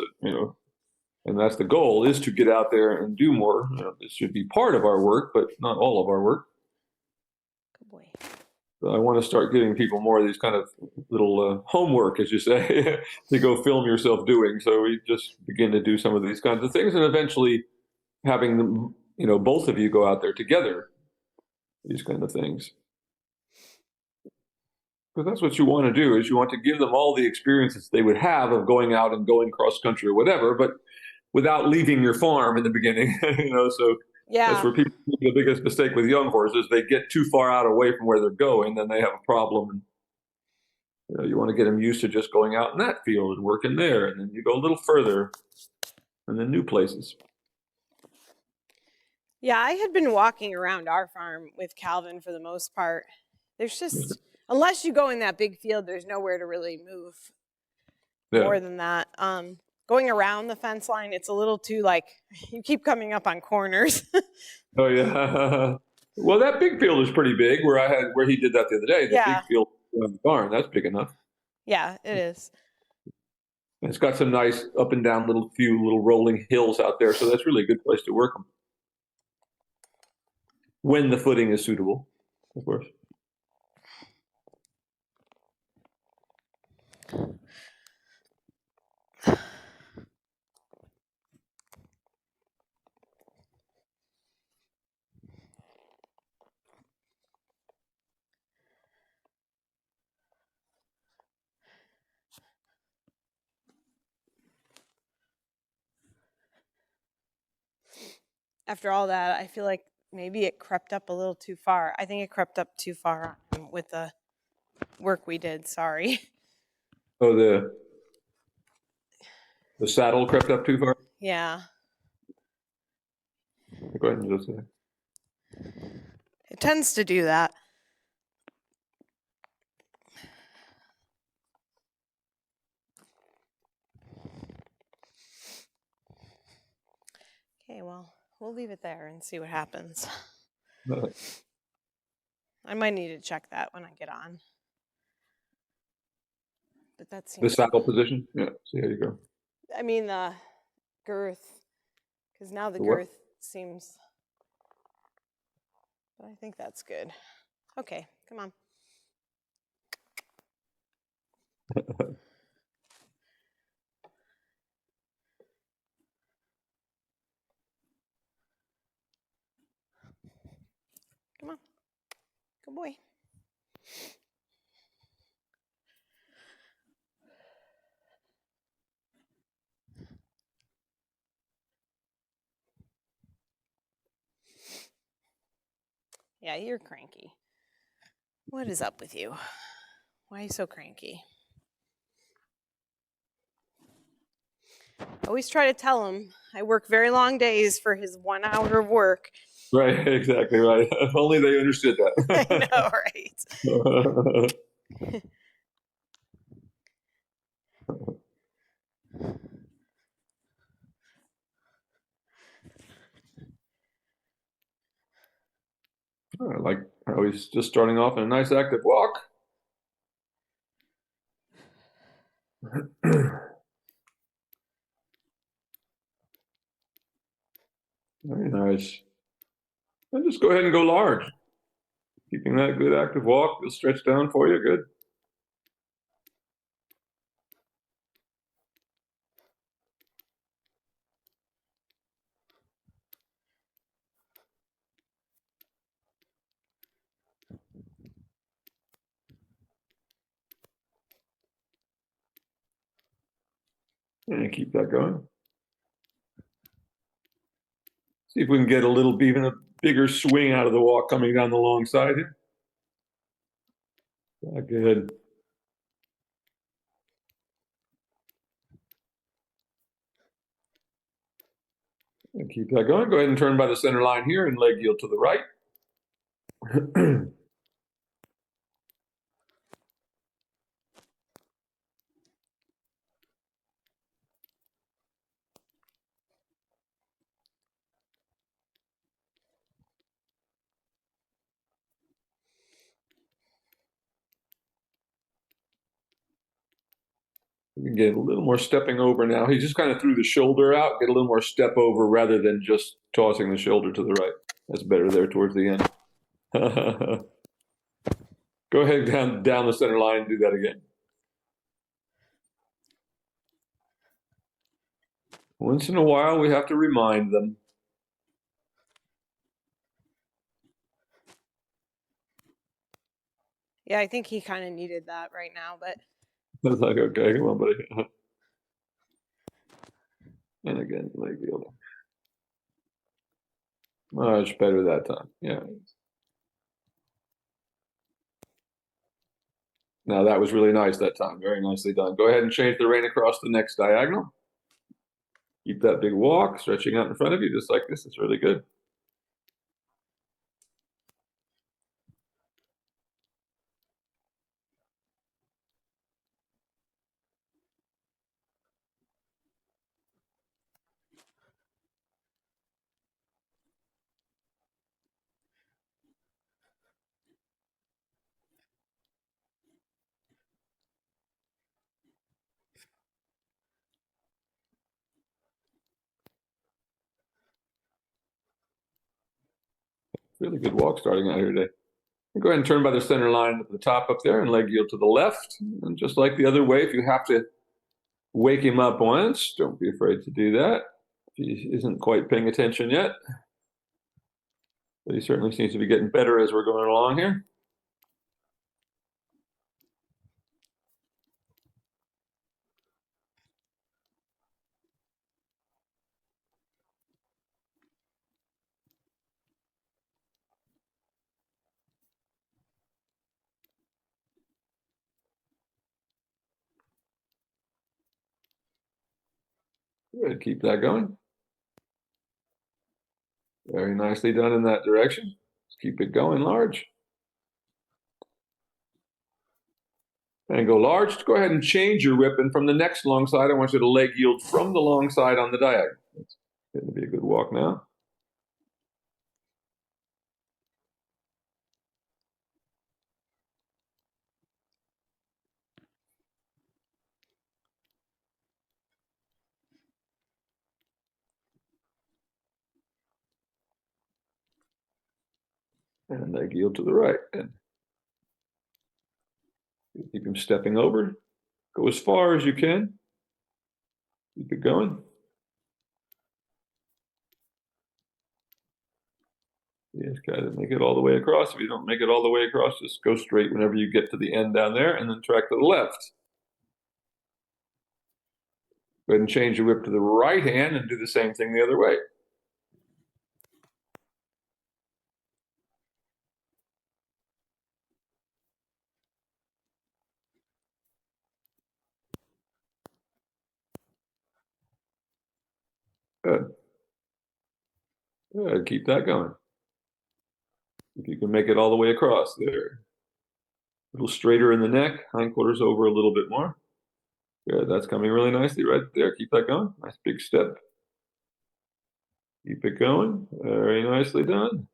and that's the goal, is to get out there and do more. This should be part of our work, but not all of our work. Good boy. So I want to start giving people more of these kind of little homework, as you say, to go film yourself doing. So we just begin to do some of these kinds of things, and eventually having them, both of you go out there together, these kind of things. Because that's what you want to do, is you want to give them all the experiences they would have of going out and going cross country or whatever, but without leaving your farm in the beginning. So that's where people make the biggest mistake with young horses. They get too far out away from where they're going, then they have a problem. And you want to get them used to just going out in that field and working there, and then you go a little further, and then new places. Yeah, I had been walking around our farm with Calvin for the most part. There's just, unless you go in that big field, there's nowhere to really move more than that. Going around the fence line, it's a little too, you keep coming up on corners. Oh, yeah. Well, that big field is pretty big, where he did that the other day. The big field around the barn, that's big enough. Yeah, it is. And it's got some nice up and down few little rolling hills out there, so that's really a good place to work them. when the footing is suitable, of course. After all that, I feel like maybe it crept up a little too far. I think it crept up too far with the work we did. Sorry. Oh, the saddle crept up too far? Yeah. Go ahead and just say. It tends to do that. Okay, well, we'll leave it there and see what happens. I might need to check that when I get on. But that The seems. saddle position? Yeah, see how you go. I mean the girth, because now the The what? girth seems. But I think that's good. Okay, come on. Come on. Good boy. Yeah, you're cranky. What is up with you? Why are you so cranky? I always try to tell him I work very long days for his 1 hour of work. Right, exactly right. If only they understood that. I know, right? I like how he's just starting off in a nice active walk. Very nice. And just go ahead and go large. Keeping that good active walk. It'll stretch down for you. Good. And keep that going. See if we can get a little, even a bigger swing out of the walk coming down the long side here. Good. And keep that going. Go ahead and turn by the center line here and leg yield to the right. We can get a little more stepping over now. He just kind of threw the shoulder out, get a little more step over rather than just tossing the shoulder to the right. That's better there towards the end. Go ahead down the center line and do that again. Once in a while, we have to remind them. Yeah, I think he kind of needed that right now, but. It's like, okay, come on, buddy. And again, leg yield. Much better that time. Yeah. Now that was really nice that time. Very nicely done. Go ahead and change the rein across the next diagonal. Keep that big walk, stretching out in front of you, just like this. It's really good. Really good walk starting out here today. Go ahead and turn by the center line at the top up there and leg yield to the left. And just like the other way, if you have to wake him up once, don't be afraid to do that. He isn't quite paying attention yet, but he certainly seems to be getting better as we're going along here. Good, keep that going. Very nicely done in that direction. Let's keep it going large. And go large. Go ahead and change your whip. And from the next long side, I want you to leg yield from the long side on the diagonal. It's going to be a good walk now. And leg yield to the right. And keep him stepping over. Go as far as you can. Keep it going. You just got to make it all the way across. If you don't make it all the way across, just go straight whenever you get to the end down there and then track to the left. Go ahead and change your whip to the right hand and do the same thing the other way. Good. Good. Keep that going. If you can make it all the way across there. A little straighter in the neck, hindquarters over a little bit more. Good. That's coming really nicely right there. Keep that going. Nice big step. Keep it going. Very nicely done.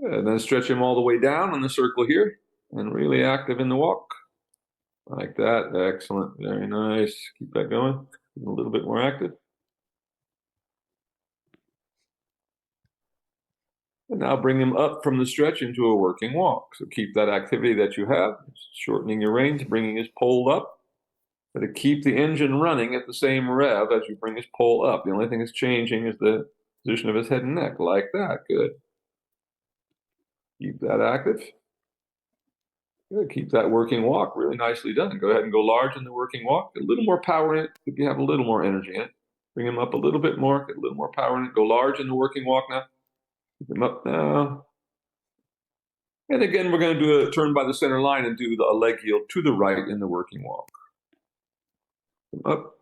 And then stretch him all the way down on the circle here and really active in the walk. Like that. Excellent. Very nice. Keep that going. A little bit more active. And now bring him up from the stretch into a working walk. So keep that activity that you have, shortening your reins, bringing his pole up. But to keep the engine running at the same rev as you bring his pole up. The only thing that's changing is the position of his head and neck. Like that. Good. Keep that active. Good. Keep that working walk. Really nicely done. Go ahead and go large in the working walk. Get a little more power in it if you have a little more energy in it. Bring him up a little bit more. Get a little more power in it. Go large in the working walk now. Keep him up now. And again, we're going to do a turn by the center line and do a leg yield to the right in the working walk. Up.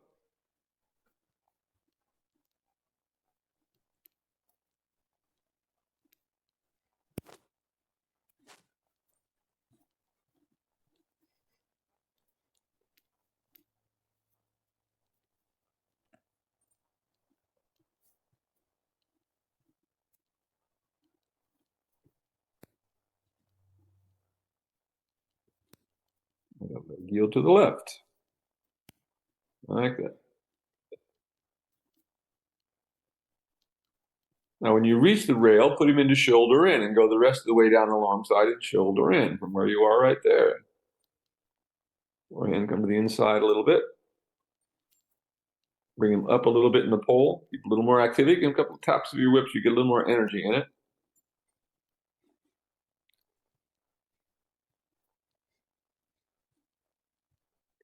Yield to the left. Like that. Now, when you reach the rail, put him into shoulder in and go the rest of the way down the long side and shoulder in from where you are right there. Go ahead and come to the inside a little bit. Bring him up a little bit in the pole. Keep a little more activity. Give him a couple of taps of your whip so you get a little more energy in it.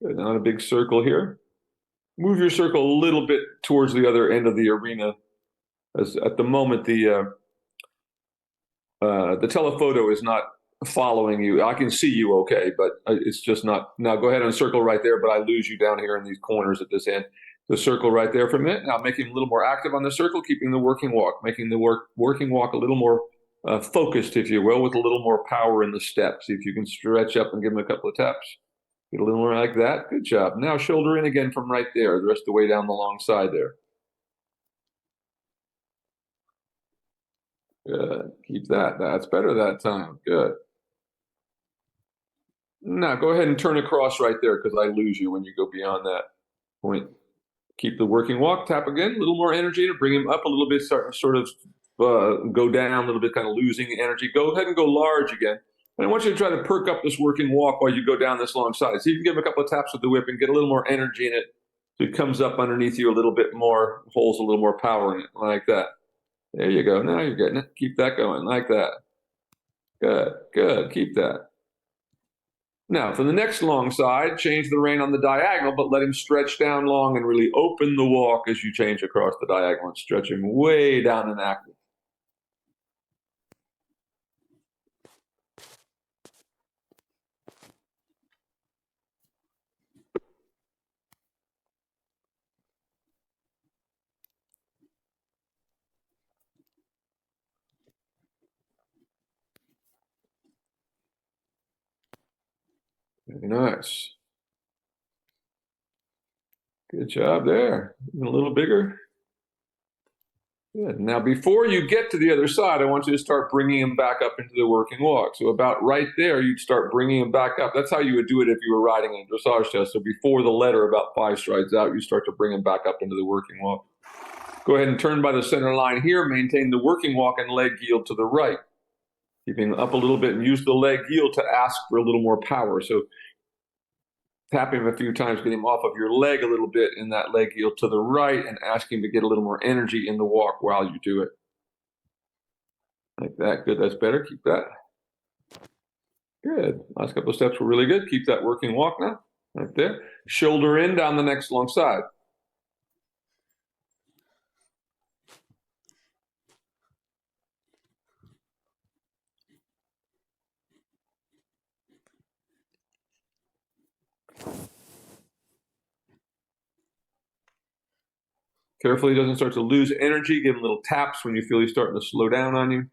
Good. Now in a big circle here. Move your circle a little bit towards the other end of the arena. As at the moment, the telephoto is not following you. I can see you okay, but it's just not. Now go ahead and circle right there, but I lose you down here in these corners at this end. The circle right there for a minute. Now make him a little more active on the circle, keeping the working walk, making the working walk a little more focused, if you will, with a little more power in the steps. See if you can stretch up and give him a couple of taps. Get a little more like that. Good job. Now shoulder in again from right there, the rest of the way down the long side there. Good. Keep that. That's better that time. Good. Now go ahead and turn across right there because I lose you when you go beyond that point. Keep the working walk. Tap again. A little more energy to bring him up a little bit, sort of go down a little bit, kind of losing energy. Go ahead and go large again. And I want you to try to perk up this working walk while you go down this long side. See if you can give him a couple of taps with the whip and get a little more energy in it. So it comes up underneath you a little bit more, holds a little more power in it, like that. There you go. Now you're getting it. Keep that going, like that. Good, good. Keep that. Now, for the next long side, change the rein on the diagonal, but let him stretch down long and really open the walk as you change across the diagonal and stretch him way down and active. Very nice. Good job there. Even a little bigger. Good. Now, before you get to the other side, I want you to start bringing him back up into the working walk. So about right there, you'd start bringing him back up. That's how you would do it if you were riding a dressage test. So before the letter, about 5 strides out, you start to bring him back up into the working walk. Go ahead and turn by the center line here. Maintain the working walk and leg yield to the right. Keeping up a little bit and use the leg yield to ask for a little more power. So tap him a few times, get him off of your leg a little bit in that leg yield to the right and ask him to get a little more energy in the walk while you do it. Like that. Good. That's better. Keep that. Good. Last couple of steps were really good. Keep that working walk now. Right there. Shoulder in down the next long side. Carefully, he doesn't start to lose energy. Give him little taps when you feel he's starting to slow down on you.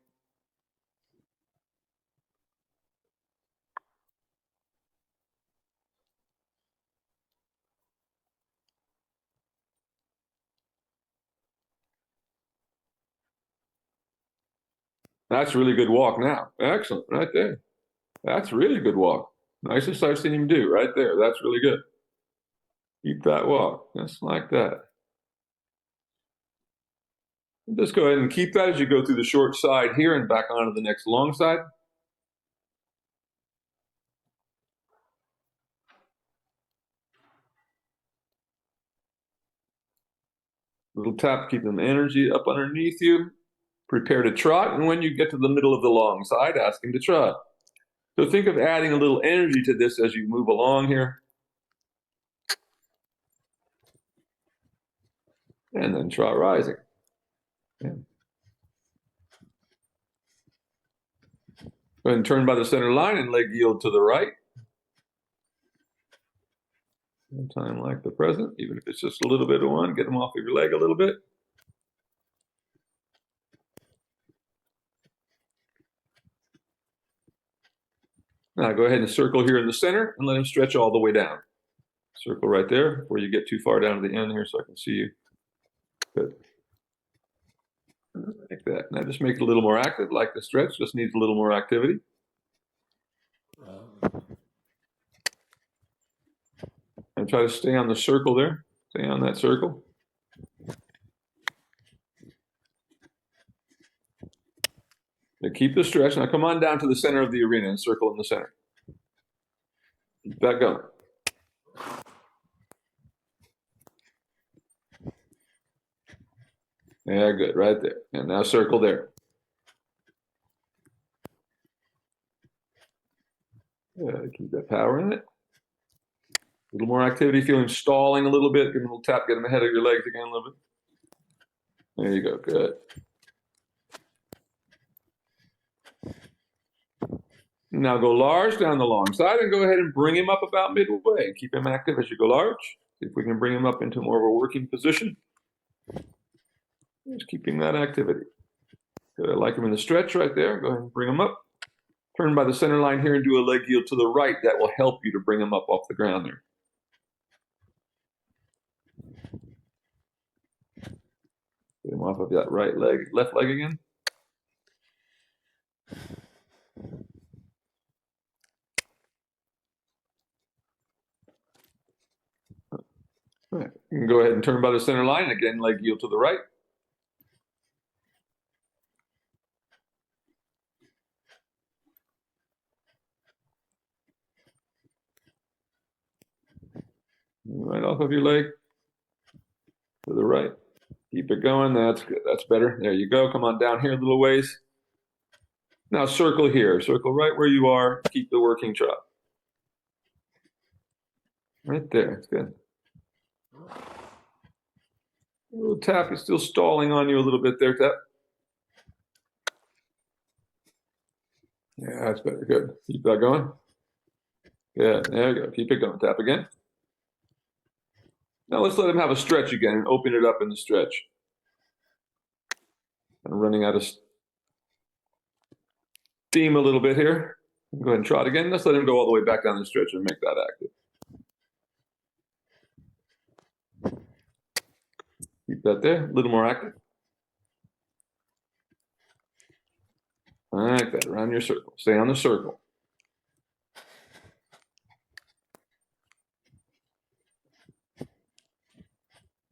That's a really good walk now. Excellent, right there. That's really good walk. Nicest I've seen him do, right there. That's really good. Keep that walk, just like that. Just go ahead and keep that as you go through the short side here and back onto the next long side. Little tap, keep them energy up underneath you. Prepare to trot, and when you get to the middle of the long side, ask him to trot. So think of adding a little energy to this as you move along here. And then trot rising. Yeah. Go ahead and turn by the center line and leg yield to the right. One time like the present, even if it's just a little bit of one, get them off of your leg a little bit. Now go ahead and circle here in the center and let him stretch all the way down. Circle right there before you get too far down to the end here so I can see you. Good. Like that. Now just make it a little more active, like the stretch, just needs a little more activity. And try to stay on the circle there. Stay on that circle. Now keep the stretch. Now come on down to the center of the arena and circle in the center. Keep that going. Yeah, good, right there. And now circle there. Yeah, keep that power in it. A little more activity, feel him stalling a little bit. Give him a little tap, get him ahead of your legs again a little bit. There you go, good. Now go large down the long side and go ahead and bring him up about midway. Keep him active as you go large. See if we can bring him up into more of a working position. Just keeping that activity. Good, I like him in the stretch right there. Go ahead and bring him up. Turn by the center line here and do a leg yield to the right. That will help you to bring him up off the ground there. Get him off of that right leg, left leg again. All right. You can go ahead and turn by the center line. Again, leg yield to the right. Right off of your leg. To the right. Keep it going. That's good. That's better. There you go. Come on down here a little ways. Now circle here. Circle right where you are. Keep the working trot. Right there. It's good. A little tap is still stalling on you a little bit there, tap. Yeah, that's better. Good. Keep that going. Good. There you go. Keep it going. Tap again. Now let's let him have a stretch again and open it up in the stretch. I'm running out of steam a little bit here. Go ahead and trot again. Let's let him go all the way back down the stretch and make that active. Keep that there. A little more active. Like that. Around your circle. Stay on the circle.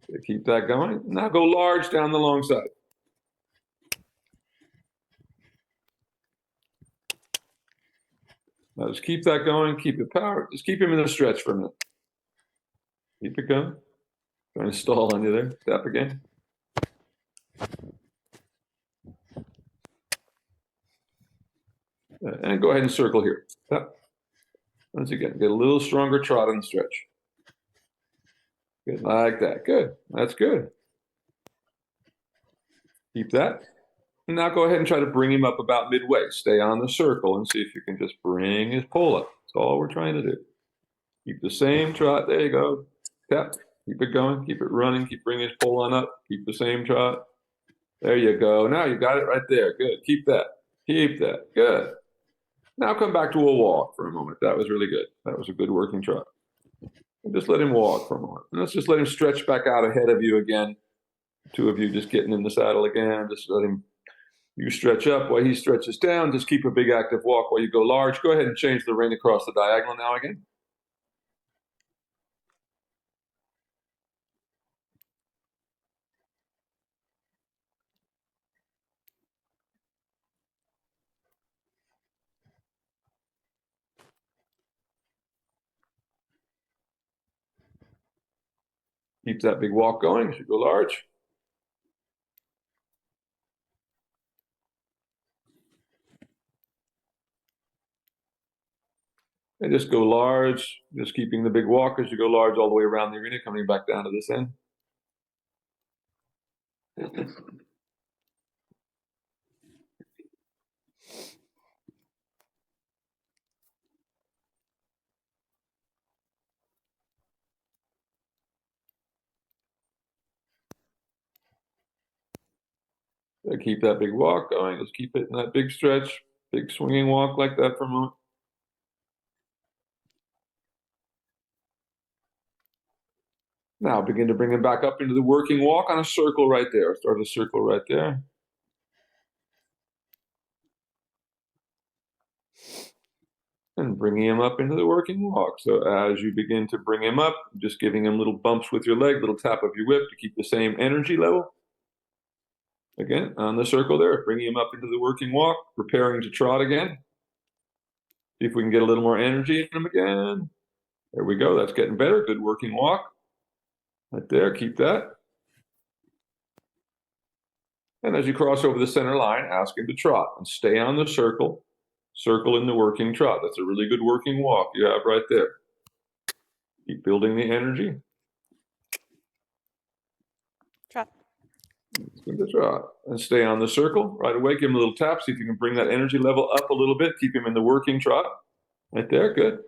Okay, keep that going. Now go large down the long side. Now just keep that going. Keep it power. Just keep him in the stretch for a minute. Keep it going. Trying to stall on you there. Tap again. And go ahead and circle here. Tap. Once again, get a little stronger trot on the stretch. Good, like that. Good. That's good. Keep that. And now go ahead and try to bring him up about midway. Stay on the circle and see if you can just bring his pole up. That's all we're trying to do. Keep the same trot. There you go. Tap. Keep it going. Keep it running. Keep bringing his pole on up. Keep the same trot. There you go. Now you got it right there. Good. Keep that. Keep that. Good. Now come back to a walk for a moment. That was really good. That was a good working trot. And just let him walk for a moment. And let's just let him stretch back out ahead of you again. Two of you just getting in the saddle again. Just let him, you stretch up while he stretches down. Just keep a big active walk while you go large. Go ahead and change the ring across the diagonal now again. Keep that big walk going as you go large. And just go large, just keeping the big walk as you go large all the way around the arena, coming back down to this end. So keep that big walk going. Just keep it in that big stretch, big swinging walk like that for a moment. Now begin to bring him back up into the working walk on a circle right there. Start a circle right there. And bringing him up into the working walk. So as you begin to bring him up, just giving him little bumps with your leg, little tap of your whip to keep the same energy level. Again, on the circle there, bringing him up into the working walk, preparing to trot again. See if we can get a little more energy in him again. There we go. That's getting better. Good working walk. Right there. Keep that. And as you cross over the center line, ask him to trot and stay on the circle. Circle in the working trot. That's a really good working walk you have right there. Keep building the energy. Trot. Good to trot. And stay on the circle right away. Give him a little tap. See if you can bring that energy level up a little bit. Keep him in the working trot. Right there. Good. A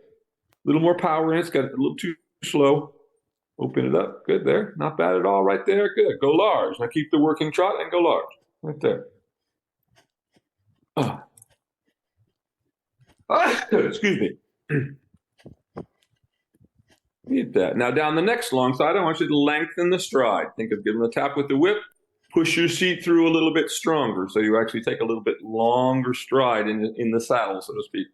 little more power in it. It's got a little too slow. Open it up. Good there. Not bad at all right there. Good. Go large. Now keep the working trot and go large. Right there. Excuse me. Need that. Now down the next long side, I want you to lengthen the stride. Think of giving a tap with the whip. Push your seat through a little bit stronger, so you actually take a little bit longer stride in the saddle, so to speak.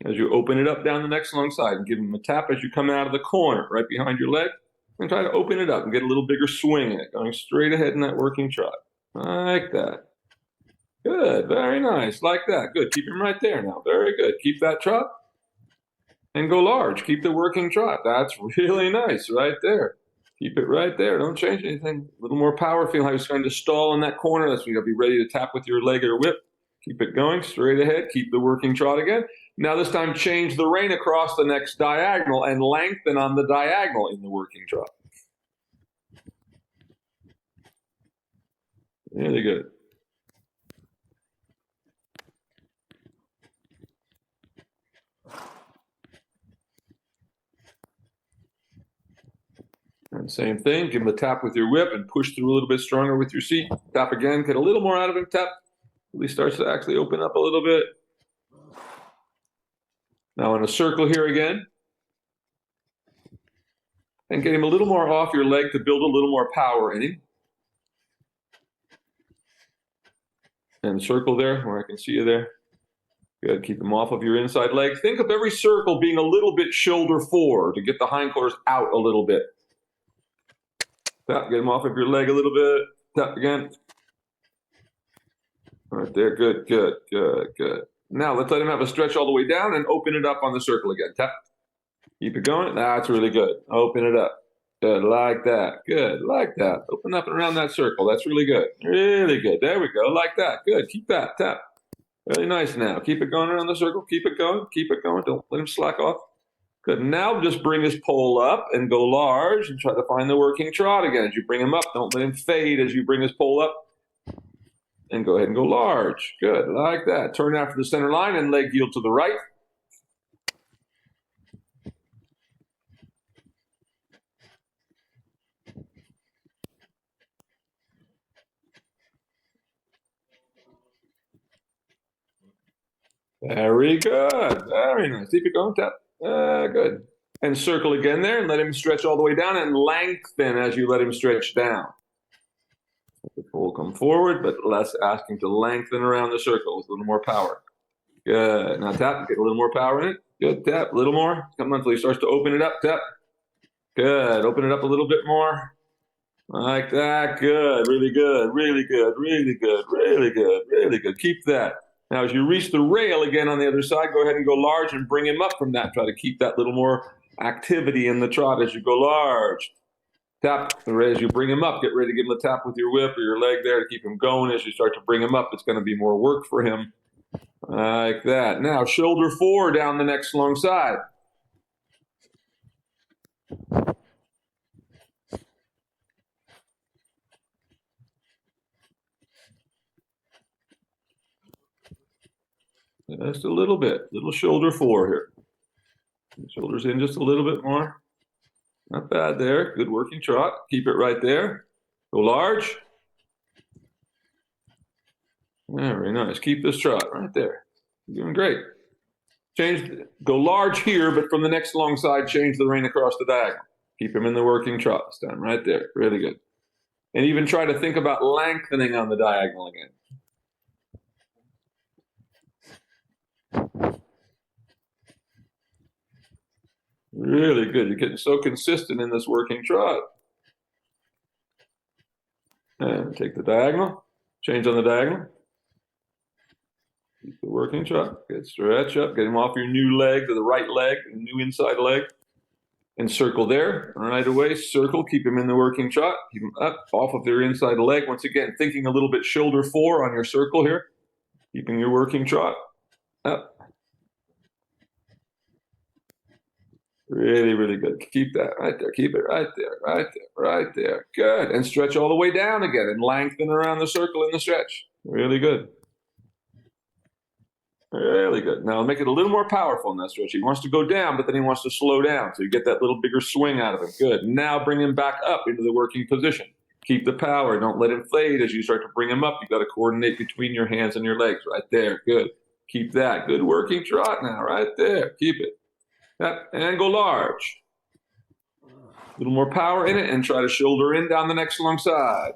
As you open it up down the next long side, and give them a tap as you come out of the corner, right behind your leg, and try to open it up and get a little bigger swing in it, going straight ahead in that working trot. Like that. Good, very nice, like that. Good, keep him right there now. Very good. Keep that trot. And go large. Keep the working trot. That's really nice right there. Keep it right there. Don't change anything. A little more power. Feel how you're starting to stall in that corner. That's when you'll be ready to tap with your leg or whip. Keep it going straight ahead. Keep the working trot again. Now this time change the rein across the next diagonal and lengthen on the diagonal in the working trot. Really good. And same thing, give him a tap with your whip and push through a little bit stronger with your seat. Tap again, get a little more out of him, tap. He starts to actually open up a little bit. Now in a circle here again. And get him a little more off your leg to build a little more power in him. And circle there, where I can see you there. Good, keep him off of your inside leg. Think of every circle being a little bit shoulder forward to get the hindquarters out a little bit. Tap, get him off of your leg a little bit. Tap again. Right there, good, good, good, good. Now let's let him have a stretch all the way down and open it up on the circle again. Tap. Keep it going. That's really good. Open it up. Good, like that. Good, like that. Open up and around that circle. That's really good. Really good. There we go, like that. Good, keep that. Tap. Really nice now. Keep it going around the circle. Keep it going. Keep it going. Don't let him slack off. Good. Now just bring his pole up and go large and try to find the working trot again. As you bring him up, don't let him fade as you bring his pole up. And go ahead and go large. Good. Like that. Turn after the center line and leg yield to the right. Very good. Very nice. Keep it going. Tap. Good. And circle again there and let him stretch all the way down and lengthen as you let him stretch down. Let the pole come forward, but less asking to lengthen around the circle with a little more power. Good. Now tap. Get a little more power in it. Good. Tap. A little more. Come on until he starts to open it up. Tap. Good. Open it up a little bit more. Like that. Good. Really good. Really good. Really good. Really good. Really good. Keep that. Now, as you reach the rail again on the other side, go ahead and go large and bring him up from that. Try to keep that little more activity in the trot as you go large. Tap as you bring him up. Get ready to give him a tap with your whip or your leg there to keep him going. As you start to bring him up, it's going to be more work for him. Like that. Now, shoulder forward down the next long side. Just a little bit. Little shoulder forward here. Shoulders in just a little bit more. Not bad there. Good working trot. Keep it right there. Go large. Very nice. Keep this trot right there. You're doing great. Go large here, but from the next long side, change the rein across the diagonal. Keep him in the working trot. Stand right there. Really good. And even try to think about lengthening on the diagonal again. Really good. You're getting so consistent in this working trot. And take the diagonal. Change on the diagonal. Keep the working trot. Good. Stretch up. Get him off your new leg to the right leg, the new inside leg. And circle there. Right away. Circle. Keep him in the working trot. Keep him up off of their inside leg. Once again, thinking a little bit shoulder forward on your circle here. Keeping your working trot up. Really, really good. Keep that right there. Keep it right there, right there, right there. Good. And stretch all the way down again and lengthen around the circle in the stretch. Really good. Really good. Now make it a little more powerful in that stretch. He wants to go down, but then he wants to slow down. So you get that little bigger swing out of him. Good. Now bring him back up into the working position. Keep the power. Don't let him fade as you start to bring him up. You've got to coordinate between your hands and your legs right there. Good. Keep that. Good working trot now right there. Keep it. And go large. A little more power in it and try to shoulder in down the next long side.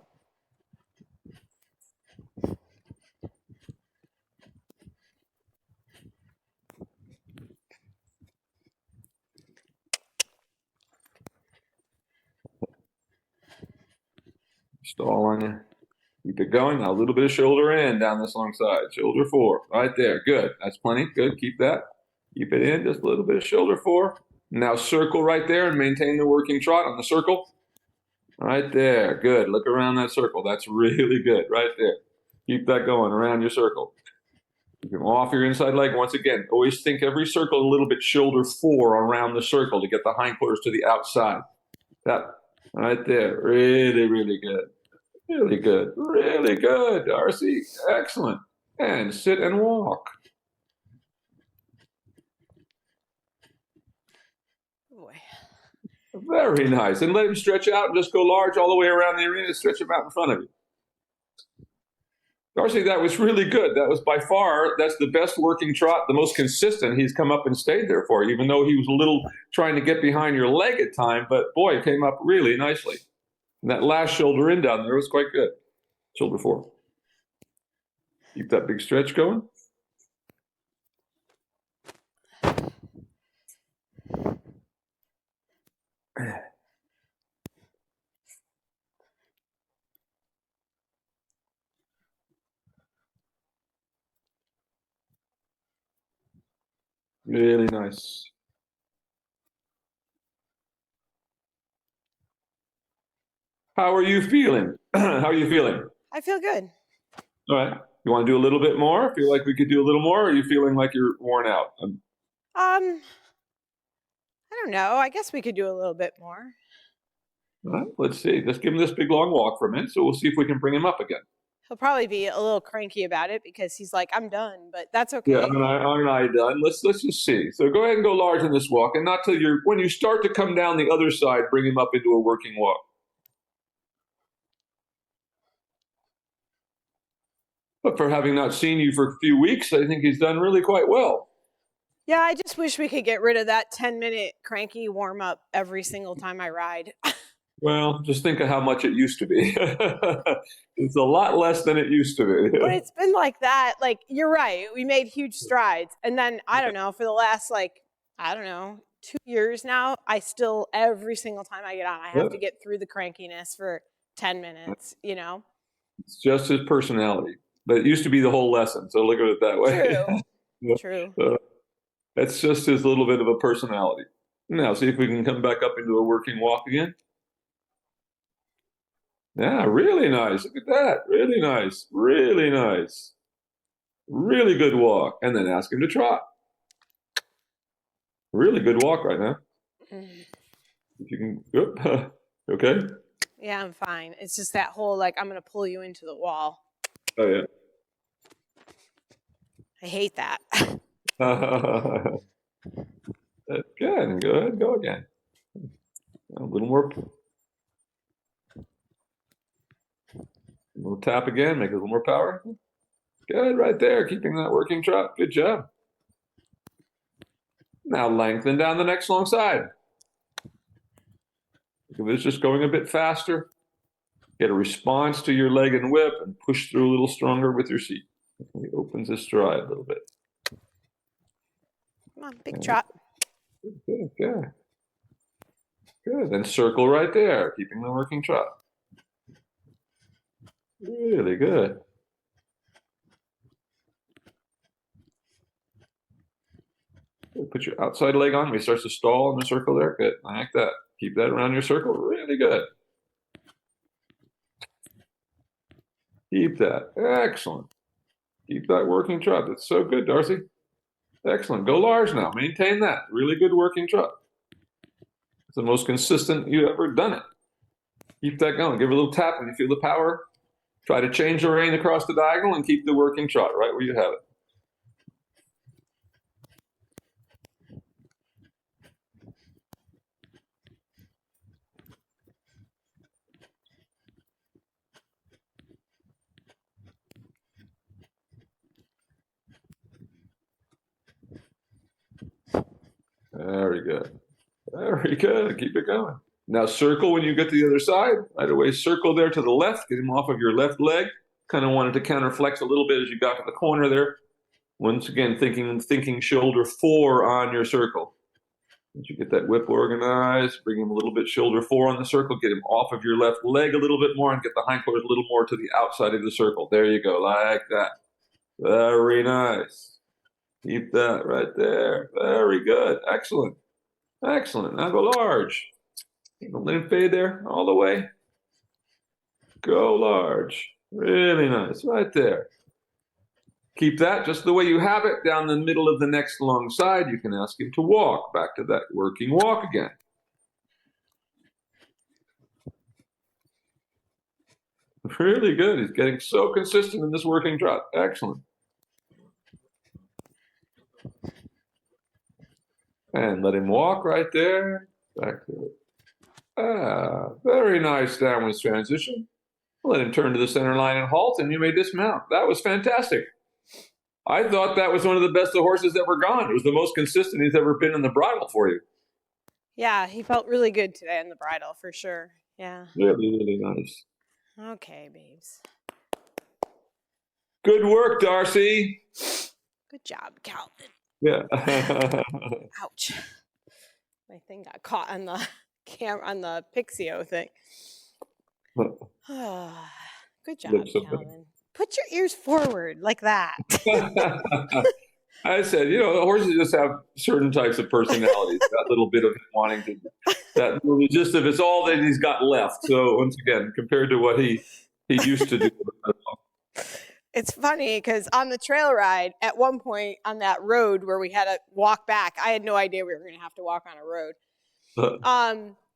Stall on you. Keep it going. Now a little bit of shoulder in down this long side. Shoulder forward. Right there. Good. That's plenty. Good. Keep that. Keep it in, just a little bit of shoulder 4. Now circle right there and maintain the working trot on the circle. Right there, good. Look around that circle. That's really good, right there. Keep that going around your circle. You can off your inside leg. Once again, always think every circle a little bit shoulder 4 around the circle to get the hindquarters to the outside. That right there, really, really good. Really good, really good, Darcy. Excellent. And sit and walk. Boy. Very nice. And let him stretch out and just go large all the way around the arena. Stretch him out in front of you. Darcy, that was really good. That was by far, that's the best working trot, the most consistent he's come up and stayed there for, even though he was a little trying to get behind your leg at time. But boy, it came up really nicely. And that last shoulder in down there was quite good. Shoulder 4. Keep that big stretch going. Really nice. How are you feeling? How are you feeling? I feel good. All right. You want to do a little bit more? Feel like we could do a little more? Or are you feeling like you're worn out? I don't know. I guess we could do a little bit more. All right, let's see. Let's give him this big long walk for a minute. So we'll see if we can bring him up again. He'll probably be a little cranky about it because he's like, I'm done, but that's okay. Yeah, aren't I done? Let's just see. So go ahead and go large in this walk, and not till when you start to come down the other side, bring him up into a working walk. But for having not seen you for a few weeks, I think he's done really quite well. Yeah, I just wish we could get rid of that 10-minute cranky warm up every single time I ride. Well, just think of how much it used to be. It's a lot less than it used to be. But it's been like that. Like, you're right. We made huge strides. And then, I don't know, for the last, 2 years now, I still, every single time I get on, I have to get through the crankiness for 10 minutes, you know? It's just his personality. But it used to be the whole lesson, so look at it that way. True. That's just his little bit of a personality. Now, see if we can come back up into a working walk again. Yeah, really nice. Look at that. Really nice. Really nice. Really good walk. And then ask him to trot. Really good walk right now. If you can, okay? Yeah, I'm fine. It's just that whole, I'm going to pull you into the wall. Oh, yeah. I hate that. That's good. Go ahead. Go again. A little more. A little tap again. Make it a little more power. Good. Right there. Keeping that working trot. Good job. Now lengthen down the next long side. If it's just going a bit faster, get a response to your leg and whip and push through a little stronger with your seat. He opens his stride a little bit. Come on, big trot. Good, good. Good. Then circle right there, keeping the working trot. Really good. Put your outside leg on. He starts to stall in the circle there. Good. Like that. Keep that around your circle. Really good. Keep that. Excellent. Keep that working trot. That's so good, Darcy. Excellent. Go large now. Maintain that. Really good working trot. It's the most consistent you've ever done it. Keep that going. Give it a little tap and you feel the power. Try to change the rein across the diagonal and keep the working trot right where you have it. Very good. Very good. Keep it going. Now circle when you get to the other side. Right away, circle there to the left. Get him off of your left leg. Kind of wanted to counterflex a little bit as you got to the corner there. Once again, thinking shoulder 4 on your circle. Once you get that whip organized, bring him a little bit shoulder 4 on the circle. Get him off of your left leg a little bit more and get the hindquarters a little more to the outside of the circle. There you go, like that. Very nice. Keep that right there. Very good. Excellent. Excellent. Now go large. Let him fade there all the way. Go large. Really nice. Right there. Keep that just the way you have it down the middle of the next long side. You can ask him to walk back to that working walk again. Really good. He's getting so consistent in this working trot. Excellent. And let him walk right there. Back to it. Very nice downwards transition. Let him turn to the center line and halt, and you may dismount. That was fantastic. I thought that was one of the best the horse has ever gone. It was the most consistent he's ever been in the bridle for you. Yeah, he felt really good today in the bridle for sure. Yeah. Really, really nice. Okay, babes. Good work, Darcy. Good job, Calvin. Yeah. Ouch. My thing got caught on the camera on the Pixio thing. Good job, Calvin. Put your ears forward like that. I said, horses just have certain types of personalities. That little bit of wanting to, that little gist of it's all that he's got left. So once again, compared to what he used to do. It's funny because on the trail ride, at one point on that road where we had to walk back, I had no idea we were going to have to walk on a road.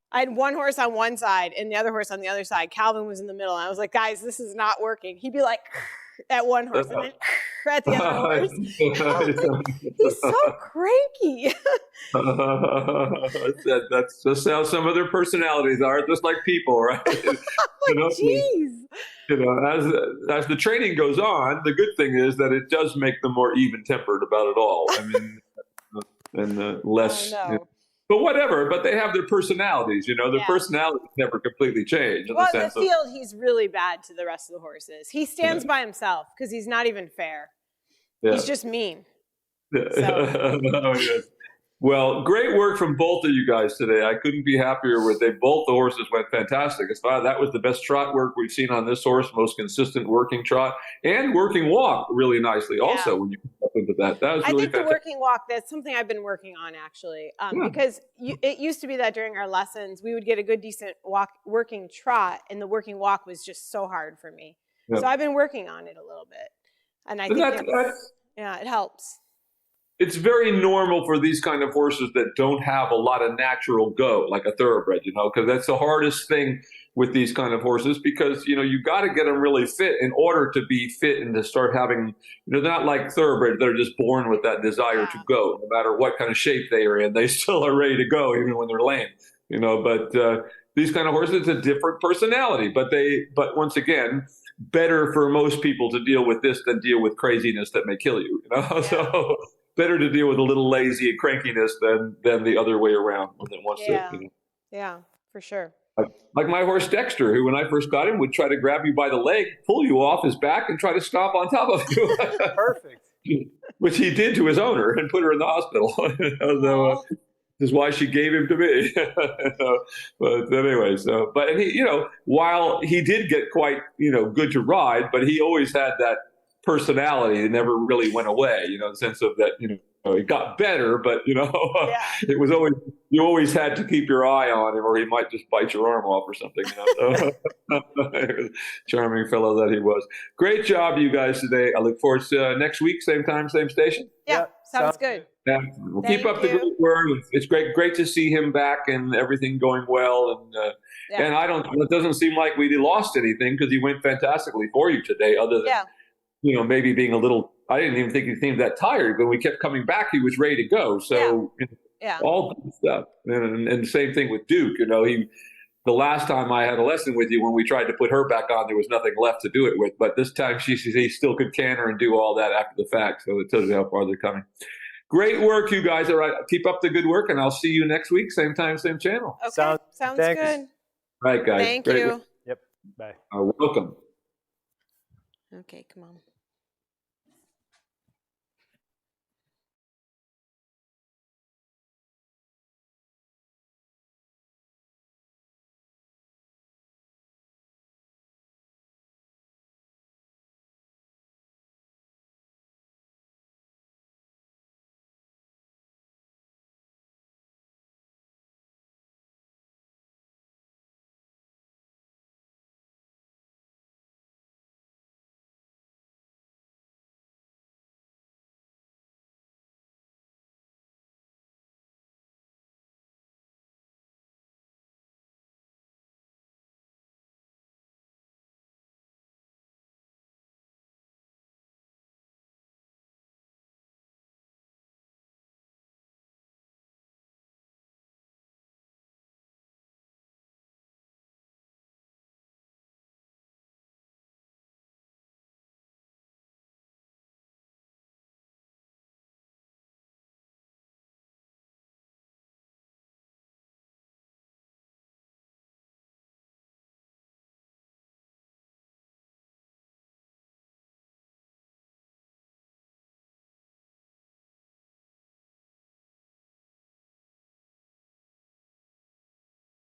I had one horse on one side and the other horse on the other side. Calvin was in the middle. And I was like, guys, this is not working. He'd be like at one horse and then at the other horse. He's so cranky. That's just how some of their personalities are, just like people, right? Jeez. As the training goes on, the good thing is that it does make them more even-tempered about it all. I mean, and less. But whatever. But they have their personalities. Their personalities never completely change. Well, in the field, he's really bad to the rest of the horses. He stands by himself because he's not even fair. Yeah. He's just mean. Yeah. So. Well, great work from both of you guys today. I couldn't be happier with it. Both the horses went fantastic. That was the best trot work we've seen on this horse, most consistent working trot, and working walk really nicely also when you come up into that. That was really fantastic. The working walk, that's something I've been working on actually, because it used to be that during our lessons, we would get a good, decent working trot, and the working walk was just so hard for me. Yeah. So I've been working on it a little bit, and I think it helps. It's very normal for these kind of horses that don't have a lot of natural go, like a thoroughbred, because that's the hardest thing with these kind of horses because, you got to get them really fit in order to be fit and to start having, they're not like thoroughbreds that are just born with that desire to go. No matter what kind of shape they are in, they still are ready to go even when they're lame, but these kind of horses, it's a different personality, but once again, better for most people to deal with this than deal with craziness that may kill you, So better to deal with a little lazy crankiness than the other way around when it wants to. Yeah, for sure. Like my horse Dexter, who when I first got him would try to grab you by the leg, pull you off his back, and try to stomp on top of you. Perfect. Which he did to his owner and put her in the hospital. So, this is why she gave him to me. But anyway, and he, while he did get quite, good to ride, but he always had that personality that never really went away, in the sense of that, it got better, but, it was always, you always had to keep your eye on him or he might just bite your arm off or something, So, charming fellow that he was. Great job, you guys, today. I look forward to next week, same time, same station. Yeah, sounds good. Yeah, we'll keep up the good work. It's great to see him back and everything going well. And it doesn't seem like we lost anything because he went fantastically for you today, other than, maybe being a little, I didn't even think he seemed that tired. When we kept coming back, he was ready to go. So all good stuff. And the same thing with Duke. The last time I had a lesson with you, when we tried to put her back on, there was nothing left to do it with. But this time he still could canter and do all that after the fact. So it tells you how far they're coming. Great work, you guys. All right, keep up the good work, and I'll see you next week, same time, same channel. Okay, sounds good. All right, guys. Thank you. Yep. Bye. Welcome. Okay, come on.